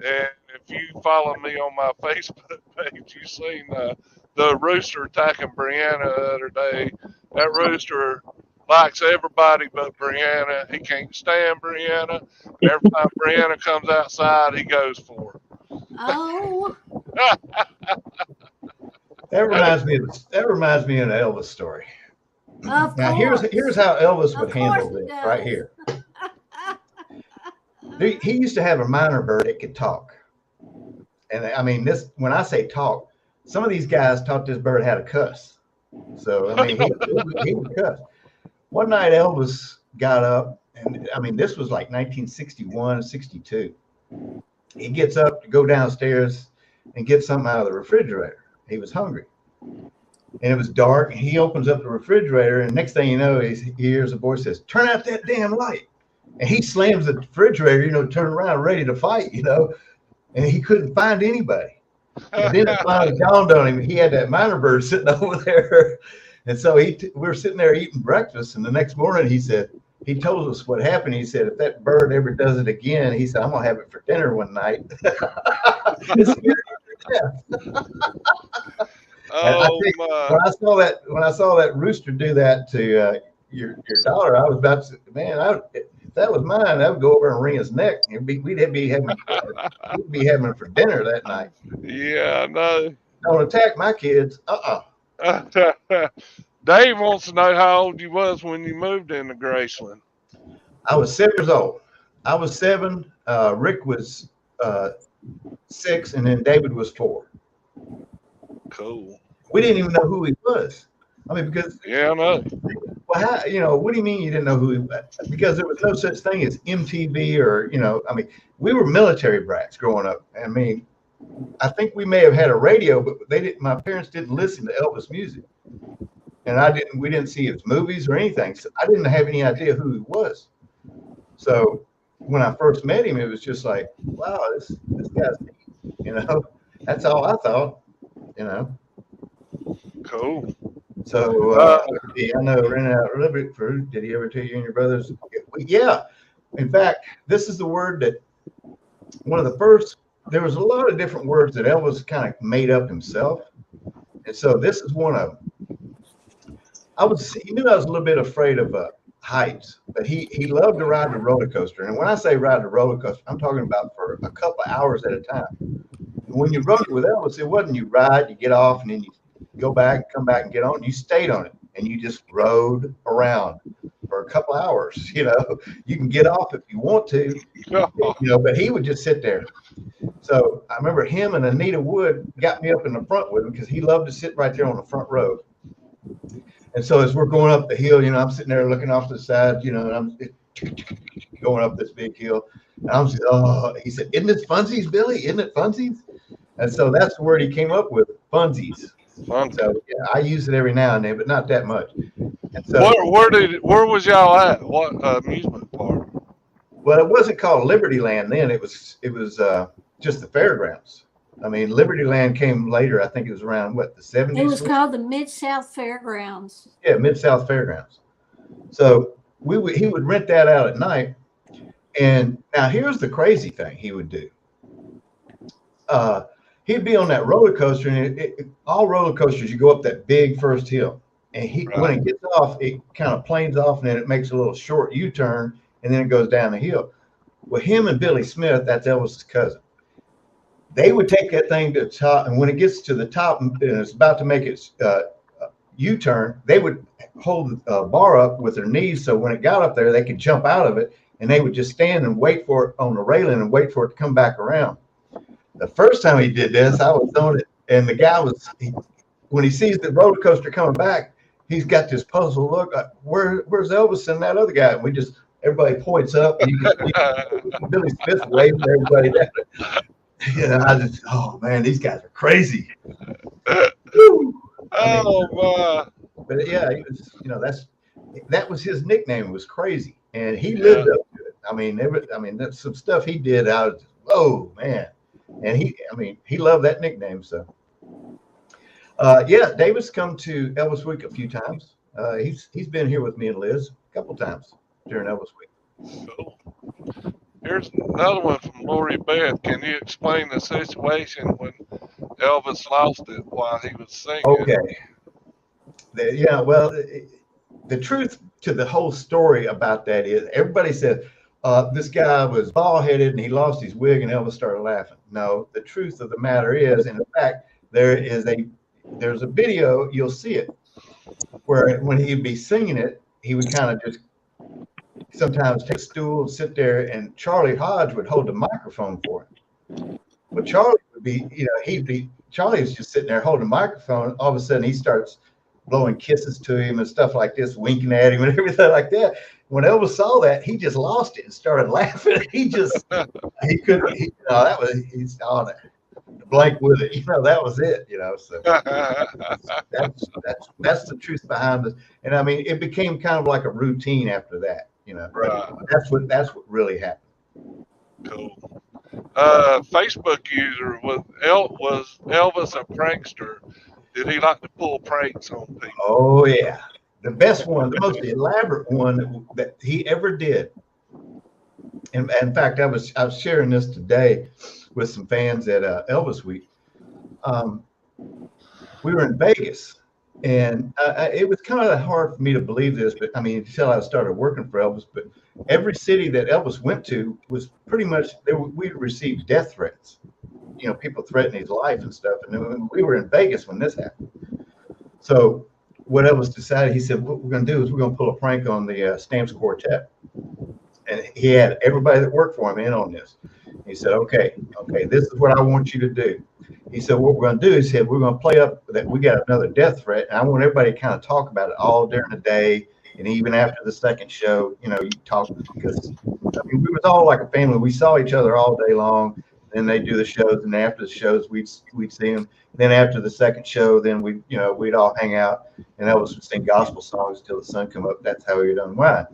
and if you follow me on my Facebook page, you've seen the rooster attacking Brianna the other day. That rooster likes everybody but Brianna. He can't stand Brianna. Every time Brianna comes outside, he goes for Oh, her. That reminds me of an Elvis story. of Now course. here's how Elvis would Of handle course it this right does. here. He used to have a minor bird that could talk. And I mean, this, when I say talk, some of these guys taught this bird how to cuss. So, I mean, he would cuss. One night, Elvis got up, and I mean, this was like 1961, 62. He gets up to go downstairs and get something out of the refrigerator. He was hungry. And it was dark, and he opens up the refrigerator, and next thing you know, he hears a voice says, "Turn out that damn light." And he slams the refrigerator, turn around, ready to fight, and he couldn't find anybody. And then it finally dawned on him, he had that minor bird sitting over there. And so we were sitting there eating breakfast, and the next morning he told us what happened. He said, if that bird ever does it again, he said, I'm going to have it for dinner one night. It scared me to death. And I think when I saw that rooster do that to your daughter, I was about to say, man, if that was mine, I would go over and wring his neck. We'd be having it for dinner that night. Yeah, I know. Don't attack my kids. Dave wants to know how old you was when you moved into Graceland. I was 7 years old. I was 7. Rick was 6, and then David was 4. Cool. We didn't even know who he was. I mean, because Yeah, I know. well, what do you mean you didn't know who he was? Because there was no such thing as MTV or, I mean, we were military brats growing up. I mean, I think we may have had a radio, but my parents didn't listen to Elvis music. And we didn't see his movies or anything. So I didn't have any idea who he was. So when I first met him, it was just like, wow, this guy's neat, that's all I thought, Cool. So, I know, renting out a little bit fruit. Did he ever tell you and your brothers? Yeah. In fact, this is the word that one of the first, there was a lot of different words that Elvis kind of made up himself. And so this is one of them. He knew I was a little bit afraid of heights, but he loved to ride the roller coaster. And when I say ride the roller coaster, I'm talking about for a couple of hours at a time. And when you rode it with Elvis, it wasn't you ride, you get off, and then you go back, come back and get on. You stayed on it, and you just rode around for a couple of hours. You can get off if you want to, but he would just sit there. So I remember him and Anita Wood got me up in the front with him because he loved to sit right there on the front row. And so as we're going up the hill, I'm sitting there looking off to the side, and I'm going up this big hill. And I'm just, he said, "Isn't it funsies, Billy? Isn't it funsies?" And so that's the word he came up with, funsies. So yeah, I use it every now and then, but not that much. And so, where was y'all at? What amusement park? Well, it wasn't called Liberty Land then. It was just the fairgrounds. I mean, Liberty Land came later. I think it was around the 70s. It was called the Mid-South Fairgrounds. Yeah, Mid-South Fairgrounds. So he would rent that out at night. And now here's the crazy thing he would do. He'd be on that roller coaster, and all roller coasters, you go up that big first hill. And when it gets off, it kind of planes off, and then it makes a little short U-turn, and then it goes down the hill. Well, him and Billy Smith, that's Elvis's cousin. They would take that thing to the top, and when it gets to the top and it's about to make its U-turn, they would hold the bar up with their knees, so when it got up there, they could jump out of it, and they would just stand and wait for it on the railing and wait for it to come back around. The first time he did this, I was on it, and the guy when he sees the roller coaster coming back, he's got this puzzled look. Like, where's Elvis and that other guy? And everybody points up, and you can see Billy Smith waving to everybody down. I just, oh man, these guys are crazy. But yeah, he was, that was his nickname, was Crazy, and he lived up to it. I mean, that's some stuff he did. I was, whoa, man, and he loved that nickname. So, David's come to Elvis Week a few times. He's been here with me and Liz a couple times during Elvis Week. Cool. Here's another one from Lori Beth. Can you explain the situation when Elvis lost it while he was singing. Okay. Yeah, well, the truth to the whole story about that is everybody says this guy was bald headed and he lost his wig and Elvis started laughing. No, the truth of the matter is, and in fact, there's a video, you'll see it, where when he'd be singing it, he would kind of just sometimes take a stool, sit there, and Charlie Hodge would hold the microphone for him. But Charlie would be, Charlie was just sitting there holding the microphone. All of a sudden, he starts blowing kisses to him and stuff like this, winking at him and everything like that. When Elvis saw that, he just lost it and started laughing. He couldn't, he's on it. Blank with it, that was it, so that's the truth behind it. And I mean, it became kind of like a routine after that, Right. that's what really happened. Cool. Facebook user, was Elvis a prankster? Did he like to pull pranks on people? Oh yeah, the best one, the most elaborate one that he ever did. And in fact, I was sharing this today with some fans at Elvis Week. We were in Vegas, and it was kind of hard for me to believe this, but I mean, until I started working for Elvis. But every city that Elvis went to was pretty much we received death threats. People threatening his life and stuff. And we were in Vegas when this happened. So what Elvis decided, he said, what we're going to do is we're going to pull a prank on the Stamps Quartet. And he had everybody that worked for him in on this. He said, okay, this is what I want you to do. He said, what we're going to do is we're going to play up that we got another death threat. And I want everybody to kind of talk about it all during the day. And even after the second show, you talk, because we was all like a family. We saw each other all day long. Then they do the shows, and after the shows, we'd see them. Then after the second show, then we'd all hang out, and Elvis would sing gospel songs till the sun come up. That's how he would unwind.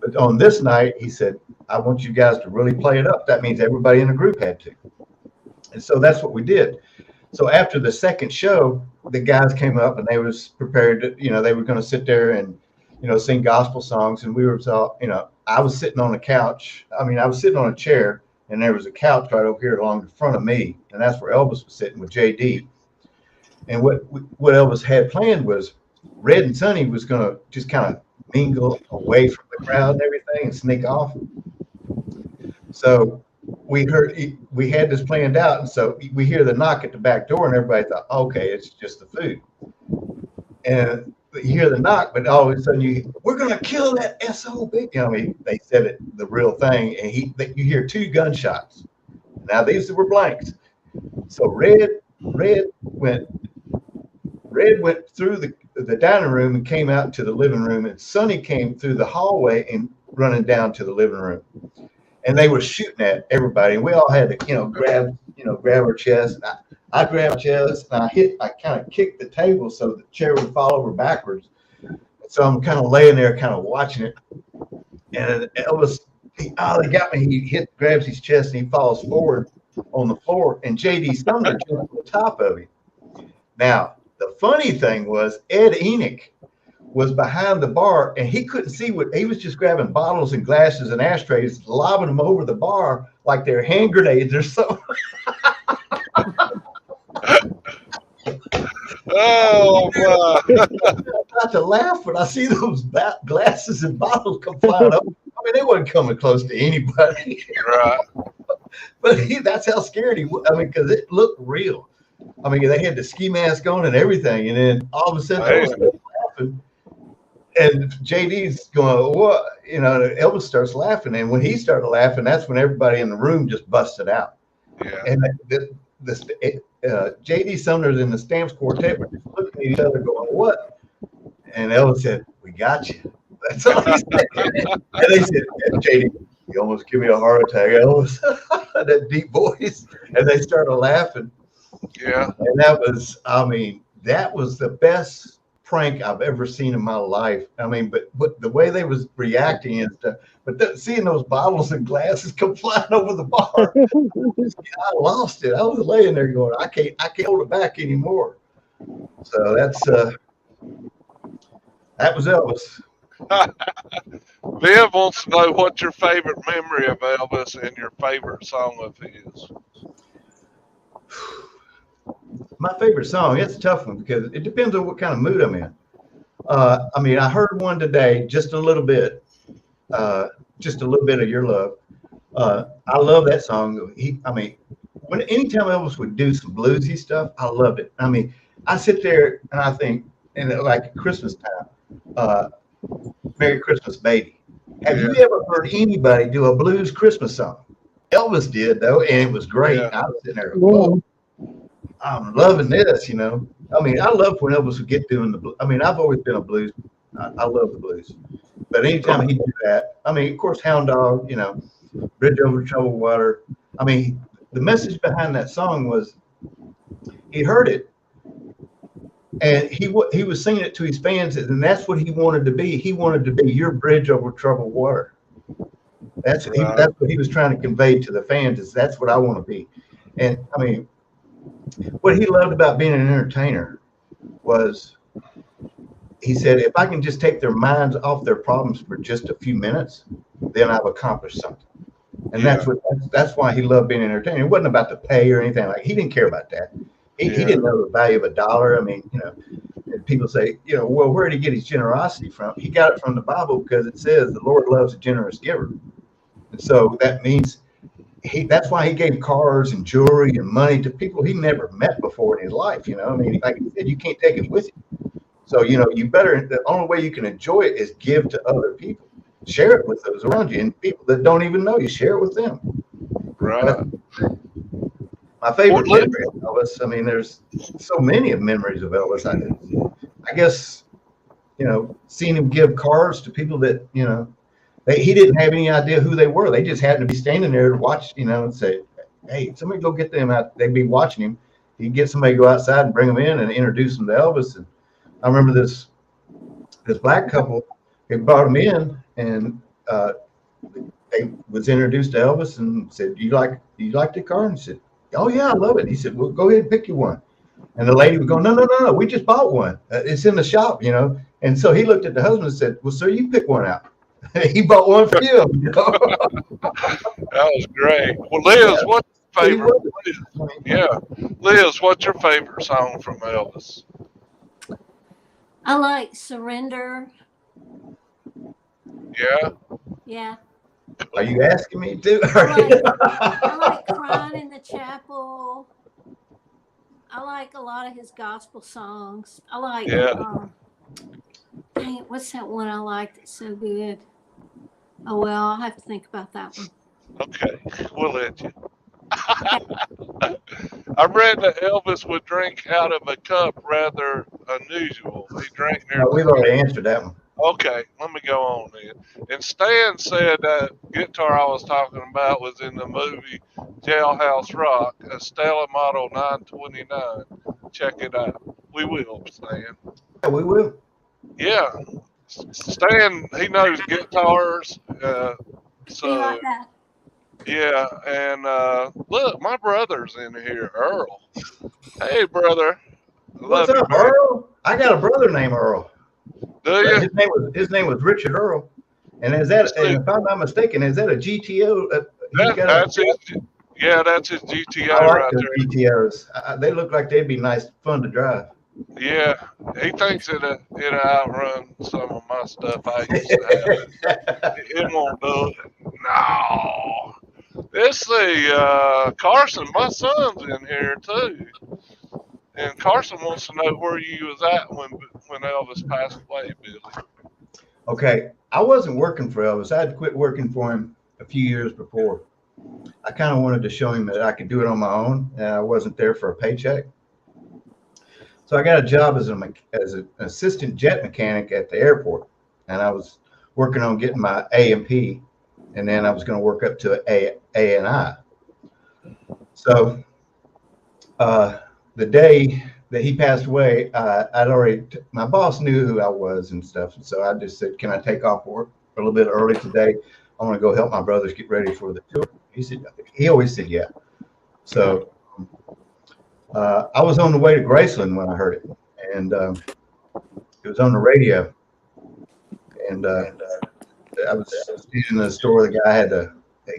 But on this night, he said, I want you guys to really play it up. That means everybody in the group had to. And so that's what we did. So after the second show, the guys came up and they was prepared to, they were going to sit there and, sing gospel songs. And we were, I was sitting on a couch. I was sitting on a chair, and there was a couch right over here along the front of me. And that's where Elvis was sitting with JD. And what Elvis had planned was Red and Sonny was going to just kind of mingle away from the crowd and everything and sneak off. So we had this planned out. And so we hear the knock at the back door, and everybody thought, okay, it's just the food. And you hear the knock, but all of a sudden we're going to kill that SOB. They said it, the real thing. And you hear two gunshots. Now these were blanks. So Red went through the dining room and came out to the living room, and Sonny came through the hallway and running down to the living room. And they were shooting at everybody, and we all had to, grab our chest. I grabbed chest, and I kind of kicked the table so the chair would fall over backwards. So I'm kind of laying there, kind of watching it. And Elvis, he got me. He grabs his chest, and he falls forward on the floor, and J.D. Sumner jumped on the top of him. Now, the funny thing was Ed Enoch was behind the bar, and he couldn't see what he was just grabbing bottles and glasses and ashtrays, lobbing them over the bar like they're hand grenades or something. Oh, my. I'm about to laugh when I see those glasses and bottles come flying up. They wasn't coming close to anybody. Right. But that's how scared he was. Because it looked real. They had the ski mask on and everything. And then all of a sudden, they were laughing. And JD's going, what? Elvis starts laughing. And when he started laughing, that's when everybody in the room just busted out. Yeah. And JD Sumner's in the Stamps Quartet were just looking at each other going, what? And Elvis said, we got you. That's all he said. And they said, JD, you almost give me a heart attack, Elvis. That deep voice. And they started laughing. Yeah. And that was the best prank I've ever seen in my life. But the way they was reacting and stuff, but seeing those bottles and glasses come flying over the bar, I lost it. I was laying there going, I can't hold it back anymore. So that was Elvis. Viv wants to know what's your favorite memory of Elvis and your favorite song of his. My favorite song, it's a tough one because it depends on what kind of mood I'm in. I mean, I heard one today, just a little bit of Your Love. I love that song. Anytime Elvis would do some bluesy stuff, I loved it. I mean, I sit there and I think, and like Christmas time, uh, Merry Christmas, Baby. Have you ever heard anybody do a blues Christmas song? Elvis did though, and it was great. Yeah. I was sitting there, Yeah. whoa, I'm loving this. I mean, I love when Elvis would get doing the blues. I mean, I've always been a blues. I love the blues, but anytime he did that, I mean, of course, Hound Dog, Bridge Over Troubled Water. I mean, the message behind that song was he heard it, and he was singing it to his fans, and that's what he wanted to be. He wanted to be your bridge over troubled water. That's what he was trying to convey to the fans. Is that's what I want to be. And I mean, what he loved about being an entertainer was he said, if I can just take their minds off their problems for just a few minutes, then I've accomplished something. And that's why he loved being an entertainer. It wasn't about the pay or anything. Like, he didn't care about that. He didn't know the value of $1. I mean, and people say, well, where did he get his generosity from? He got it from the Bible because it says the Lord loves a generous giver. And so that means that's why he gave cars and jewelry and money to people he never met before in his life. I mean, like he said, you can't take it with you. So, the only way you can enjoy it is give to other people. Share it with those around you, and people that don't even know you, share it with them. Right. My favorite memory of Elvis, I mean, there's so many memories of Elvis. I guess, seeing him give cars to people that, he didn't have any idea who they were. They just happened to be standing there to watch, and say, hey, somebody go get them out. They'd be watching him. He'd get somebody to go outside and bring them in and introduce them to Elvis. And I remember this black couple, they brought him in, and they was introduced to Elvis and said, you like the car? And he said, oh yeah, I love it. He said, well, go ahead and pick you one. And the lady would go, no, we just bought one. It's in the shop, And so he looked at the husband and said, well, sir, you pick one out. He bought one for you. That was great. Well, Liz, what's your favorite? Yeah, Liz, what's your favorite song from Elvis? I like Surrender. Yeah. Yeah. Are you asking me to? I like Crying in the Chapel. I like a lot of his gospel songs. I like, dang it, what's that one I like that's so good? Oh, well, I'll have to think about that one. Okay, we'll let you. I read that Elvis would drink out of a cup rather unusual. He drank near. We've already answered that one. Okay, let me go on then. And Stan said that guitar I was talking about was in the movie Jailhouse Rock, a Stella Model 929. Check it out. We will, Stan. Yeah, we will. Yeah. Stan, he knows guitars. So, Be like that. yeah, and look, my brother's in here, Earl. Hey, brother. What's up, Earl? I got a brother named Earl. Do you? His name was Richard Earl. And and if I'm not mistaken, is that a GTO? That's his GTO I like right those there. GTOs. They look like they'd be nice, fun to drive. Yeah, he thinks it'll outrun some of my stuff I used to have. It won't do it. No. Let's see, Carson, my son's in here too. And Carson wants to know where you was at when Elvis passed away, Billy. Okay, I wasn't working for Elvis. I had quit working for him a few years before. I kind of wanted to show him that I could do it on my own, and I wasn't there for a paycheck. So I got a job as an assistant jet mechanic at the airport, and I was working on getting my A&P, and then I was going to work up to A&I. So the day that he passed away, my boss knew who I was and stuff. So I just said, can I take off work a little bit early today? I want to go help my brothers get ready for the tour. He always said, yeah. So I was on the way to Graceland when I heard it, and it was on the radio. And I was in the store. The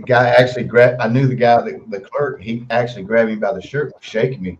guy actually grabbed. I knew the guy, the clerk. He actually grabbed me by the shirt, shaking me.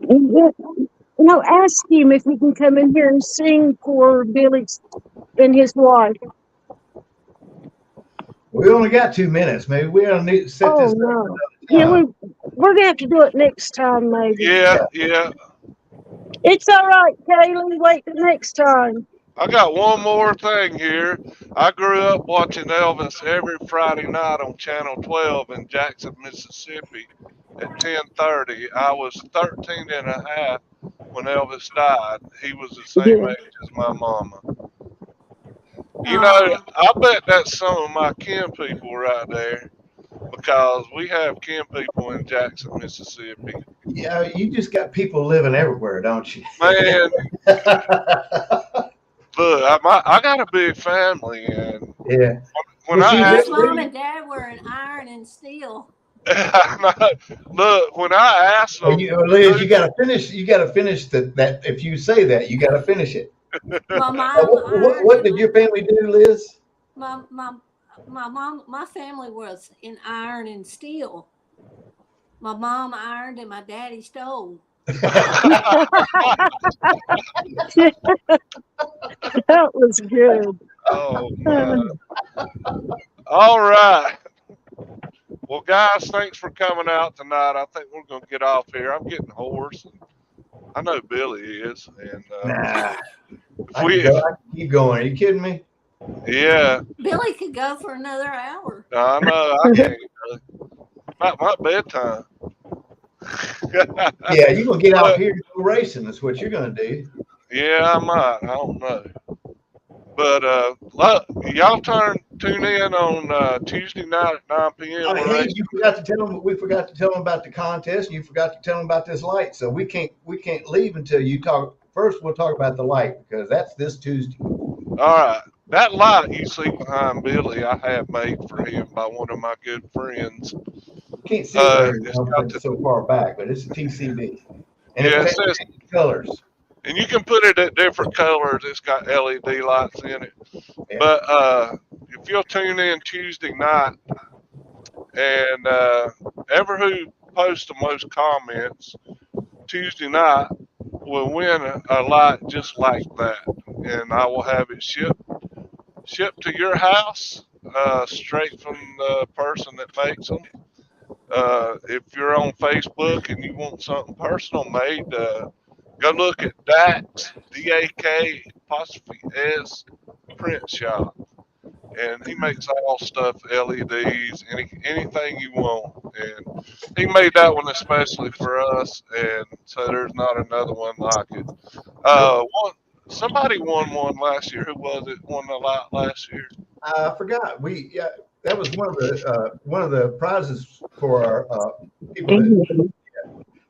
Yeah, Ask him if he can come in here and sing for Billy and his wife. We only got 2 minutes. Maybe we don't need to set Oh this up no. for Yeah, another time. we're gonna have to do it next time, maybe. Yeah. It's all right, Kaylee. Wait till next time. I got one more thing here. I grew up watching Elvis every Friday night on Channel 12 in Jackson, Mississippi at 10:30. I was 13 and a half when Elvis died. He was the same Yeah. age as my mama. Oh, I bet that's some of my kin people right there because we have kin people in Jackson, Mississippi. Yeah, you just got people living everywhere, don't you? Man, look, I got a big family, and Yeah. when Well, I see, his asked, mom and dad were in iron and steel. look, when I asked them, Liz, you got to finish. You got to finish that. If you say that, you got to finish it. My mom What ironed did and your family do, Liz? my mom, my family was in iron and steel. My mom ironed and my daddy stole. That was good. oh my, all right. Well, guys, thanks for coming out tonight. I think we're gonna get off here. I'm getting hoarse. And I know Billy is, and Nah, if we, I can keep going. Are you kidding me? yeah, Billy could go for another hour. I know I can't. Not my bedtime. Yeah, you're gonna get out But, here and go racing. That's what you're gonna do. yeah, I might. I don't know. But look, y'all tune in on Tuesday night at 9 p.m. Oh, We're hey, you forgot to tell them. We forgot to tell them about the contest. You forgot to tell them about this light. So we can't leave until you talk. First, we'll talk about the light because that's this Tuesday. All right. That light you see behind Billy, I have made for him by one of my good friends. You can't see it very It's well got because the, it's so far back, but it's a TCB, and yeah, it it says, changes colors. and you can put it at different colors. It's got LED lights in it. Yeah. But if you'll tune in Tuesday night, and ever who posts the most comments Tuesday night will win a light just like that, and I will have it shipped to your house straight from the person that makes them. If you're on Facebook and you want something personal made, go look at Dax, DAK apostrophe S print shop. And he makes all stuff, LEDs, anything you want. And he made that one especially for us, and so there's not another one like it. Somebody won one last year. Who was it? Won a lot last year. I forgot. That was one of the prizes for our people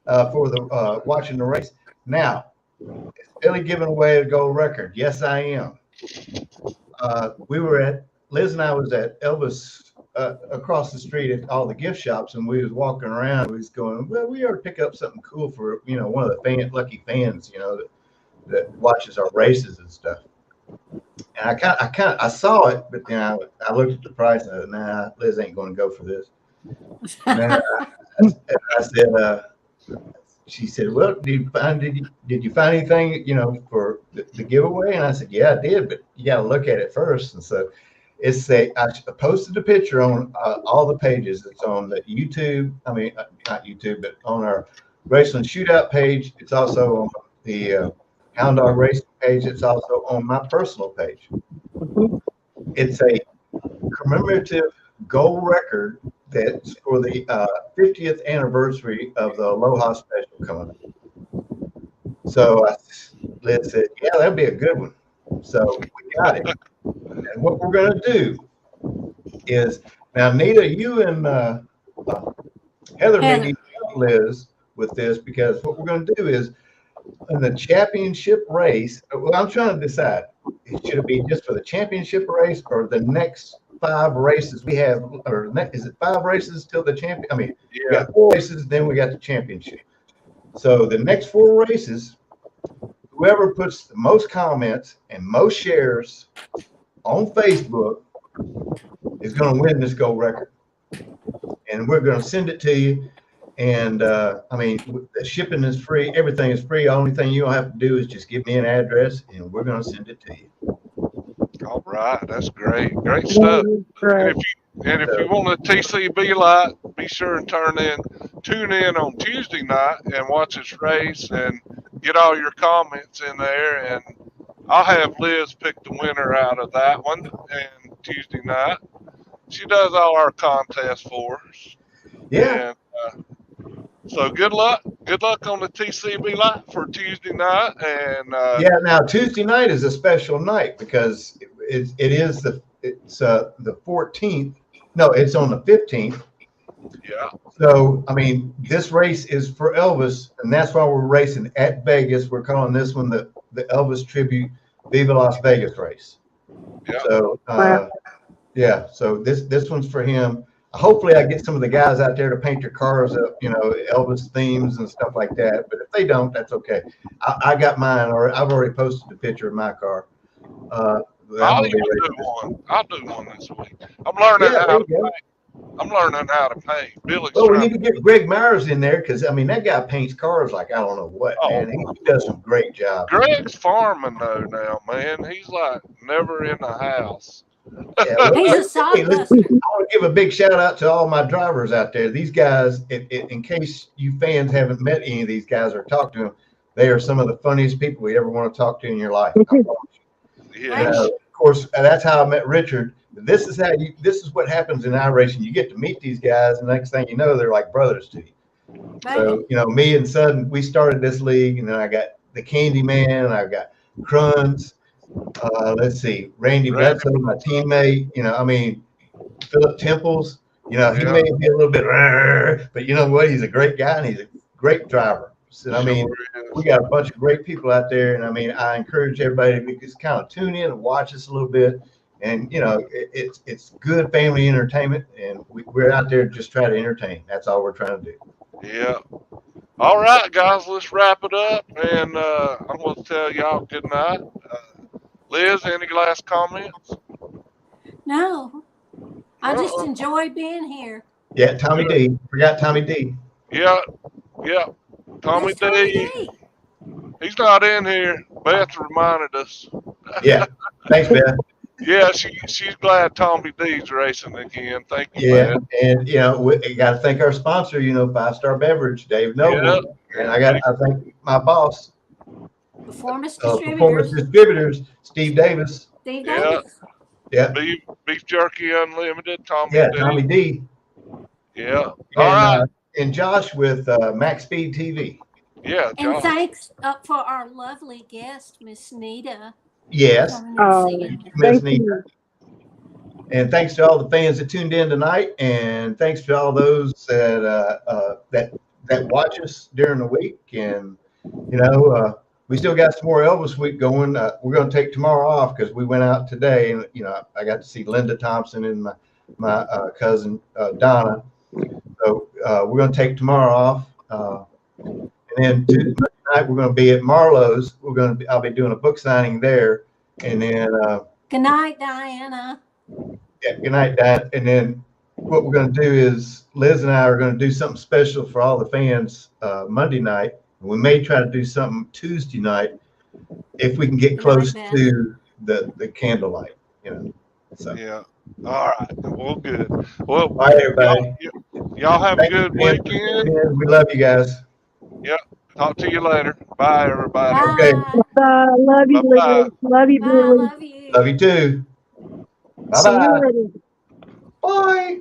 that for the watching the race. Now, is Billy giving away a gold record? Yes, I am. Liz and I was at Elvis across the street at all the gift shops, and we was walking around. We was going, well, we ought to pick up something cool for one of the lucky fans, that watches our races and stuff. And I saw it, but then I looked at the price and I said, nah, Liz ain't going to go for this. And then I said, she said, well, did you find anything, for the giveaway? And I said, yeah, I did, but you got to look at it first. And so I posted a picture on all the pages. It's on the YouTube. I mean, not YouTube, but on our Raceland Shootout page. It's also on the Hound Dog Racing page. It's also on my personal page. It's a commemorative gold record that's for the 50th anniversary of the Aloha Special coming up. So Liz said, yeah, that'd be a good one. So we got it. And what we're going to do is, now, Nita, you and Heather may need to help Liz with this, because what we're going to do is, in the championship race, well, I'm trying to decide, should it be just for the championship race or the next 5 races we have, or is it 5 races till the champion? I mean, we got 4 races, then we got the championship. So the next 4 races, whoever puts the most comments and most shares on Facebook is going to win this gold record. And we're going to send it to you. And I mean, the shipping is free. Everything is free. Only thing you don't have to do is just give me an address, and we're going to send it to you. All right, that's great. Great stuff. Great. And if you want a TCB light, be sure and tune in on Tuesday night and watch this race and get all your comments in there. And I'll have Liz pick the winner out of that one and Tuesday night. She does all our contests for us. Yeah. And, so good luck. Good luck on the TCB light for Tuesday night. And Yeah. Now Tuesday night is a special night because it's the 14th. No, it's on the 15th. yeah, So I mean, this race is for Elvis, and that's why we're racing at Vegas. We're calling this one the Elvis Tribute Viva Las Vegas race. yeah. So yeah, so this one's for him. Hopefully I get some of the guys out there to paint their cars up, Elvis themes and stuff like that. But if they don't, that's okay. I got mine, or I've already posted a picture of my car. I'll do one this week. I'm learning how to paint. I'm learning how to paint. Billy's Well, we trying need to get Greg Myers in there because I mean that guy paints cars like I don't know what, man. He does some great job. Greg's farming though now, man. He's like never in the house. Yeah, well, He's a sod I buster. want to give a big shout out to all my drivers out there. These guys, in case you fans haven't met any of these guys or talked to them, they are some of the funniest people you ever want to talk to in your life. Yeah. Of course, that's how I met Richard. This is what happens in iRacing. You get to meet these guys, and the next thing you know, they're like brothers to you. So, me and Sudden, we started this league, and then I got the Candy Man, I've got Cruns. Let's see, Randy Bledsoe, my teammate. I mean, Philip Temples. He may be a little bit, but you know what? He's a great guy, and he's a great driver. So, I mean, we got a bunch of great people out there, and I mean, I encourage everybody to just kind of tune in and watch us a little bit. And it's good family entertainment, and we're out there just try to entertain. That's all we're trying to do. Yeah. All right, guys, let's wrap it up, and I'm going to tell y'all good night. Liz, any last comments? No, I just enjoy being here. Yeah, Tommy D. Forgot Tommy D. Yeah. Tommy Where's Tommy D. D? He's not in here. Beth reminded us. Yeah. Thanks, Beth. Yeah, she's glad Tommy D's racing again. Thank you, Yeah, Beth. and we got to thank our sponsor, 5 Star Beverage, Dave Noble, and I thank my boss, Performance Performance Distributors. Distributors, Steve Davis. Steve Yeah. Davis. Yeah, Beef Jerky Unlimited, Tommy yeah, D. Tommy D. Yeah. All And, right. and Josh with Max Speed TV. Yeah, And Josh. thanks for our lovely guest, Miss Nita. Yes, Coming and Miss Thank Nita. you. And thanks to all the fans that tuned in tonight, and thanks to all those that watch us during the week. And we still got some more Elvis week going. We're going to take tomorrow off because we went out today, and I got to see Linda Thompson and my cousin Donna. So we're going to take tomorrow off, and then Tuesday night we're going to be at Marlowe's. I'll be doing a book signing there, and then. Good night, Diana. Yeah, good night, Dad. And then what we're going to do is Liz and I are going to do something special for all the fans Monday night. We may try to do something Tuesday night if we can get close to the candlelight. So. Yeah. All right. Well, good. Well, All right, everybody. Y'all have a good weekend. We love you guys. Yep. Talk to you later. Bye, everybody. Bye. Okay. Bye. Love you, Bye-bye. Billy. Love you, Bye. Billy. Love you. Love you too. See you Bye-bye. later. Bye.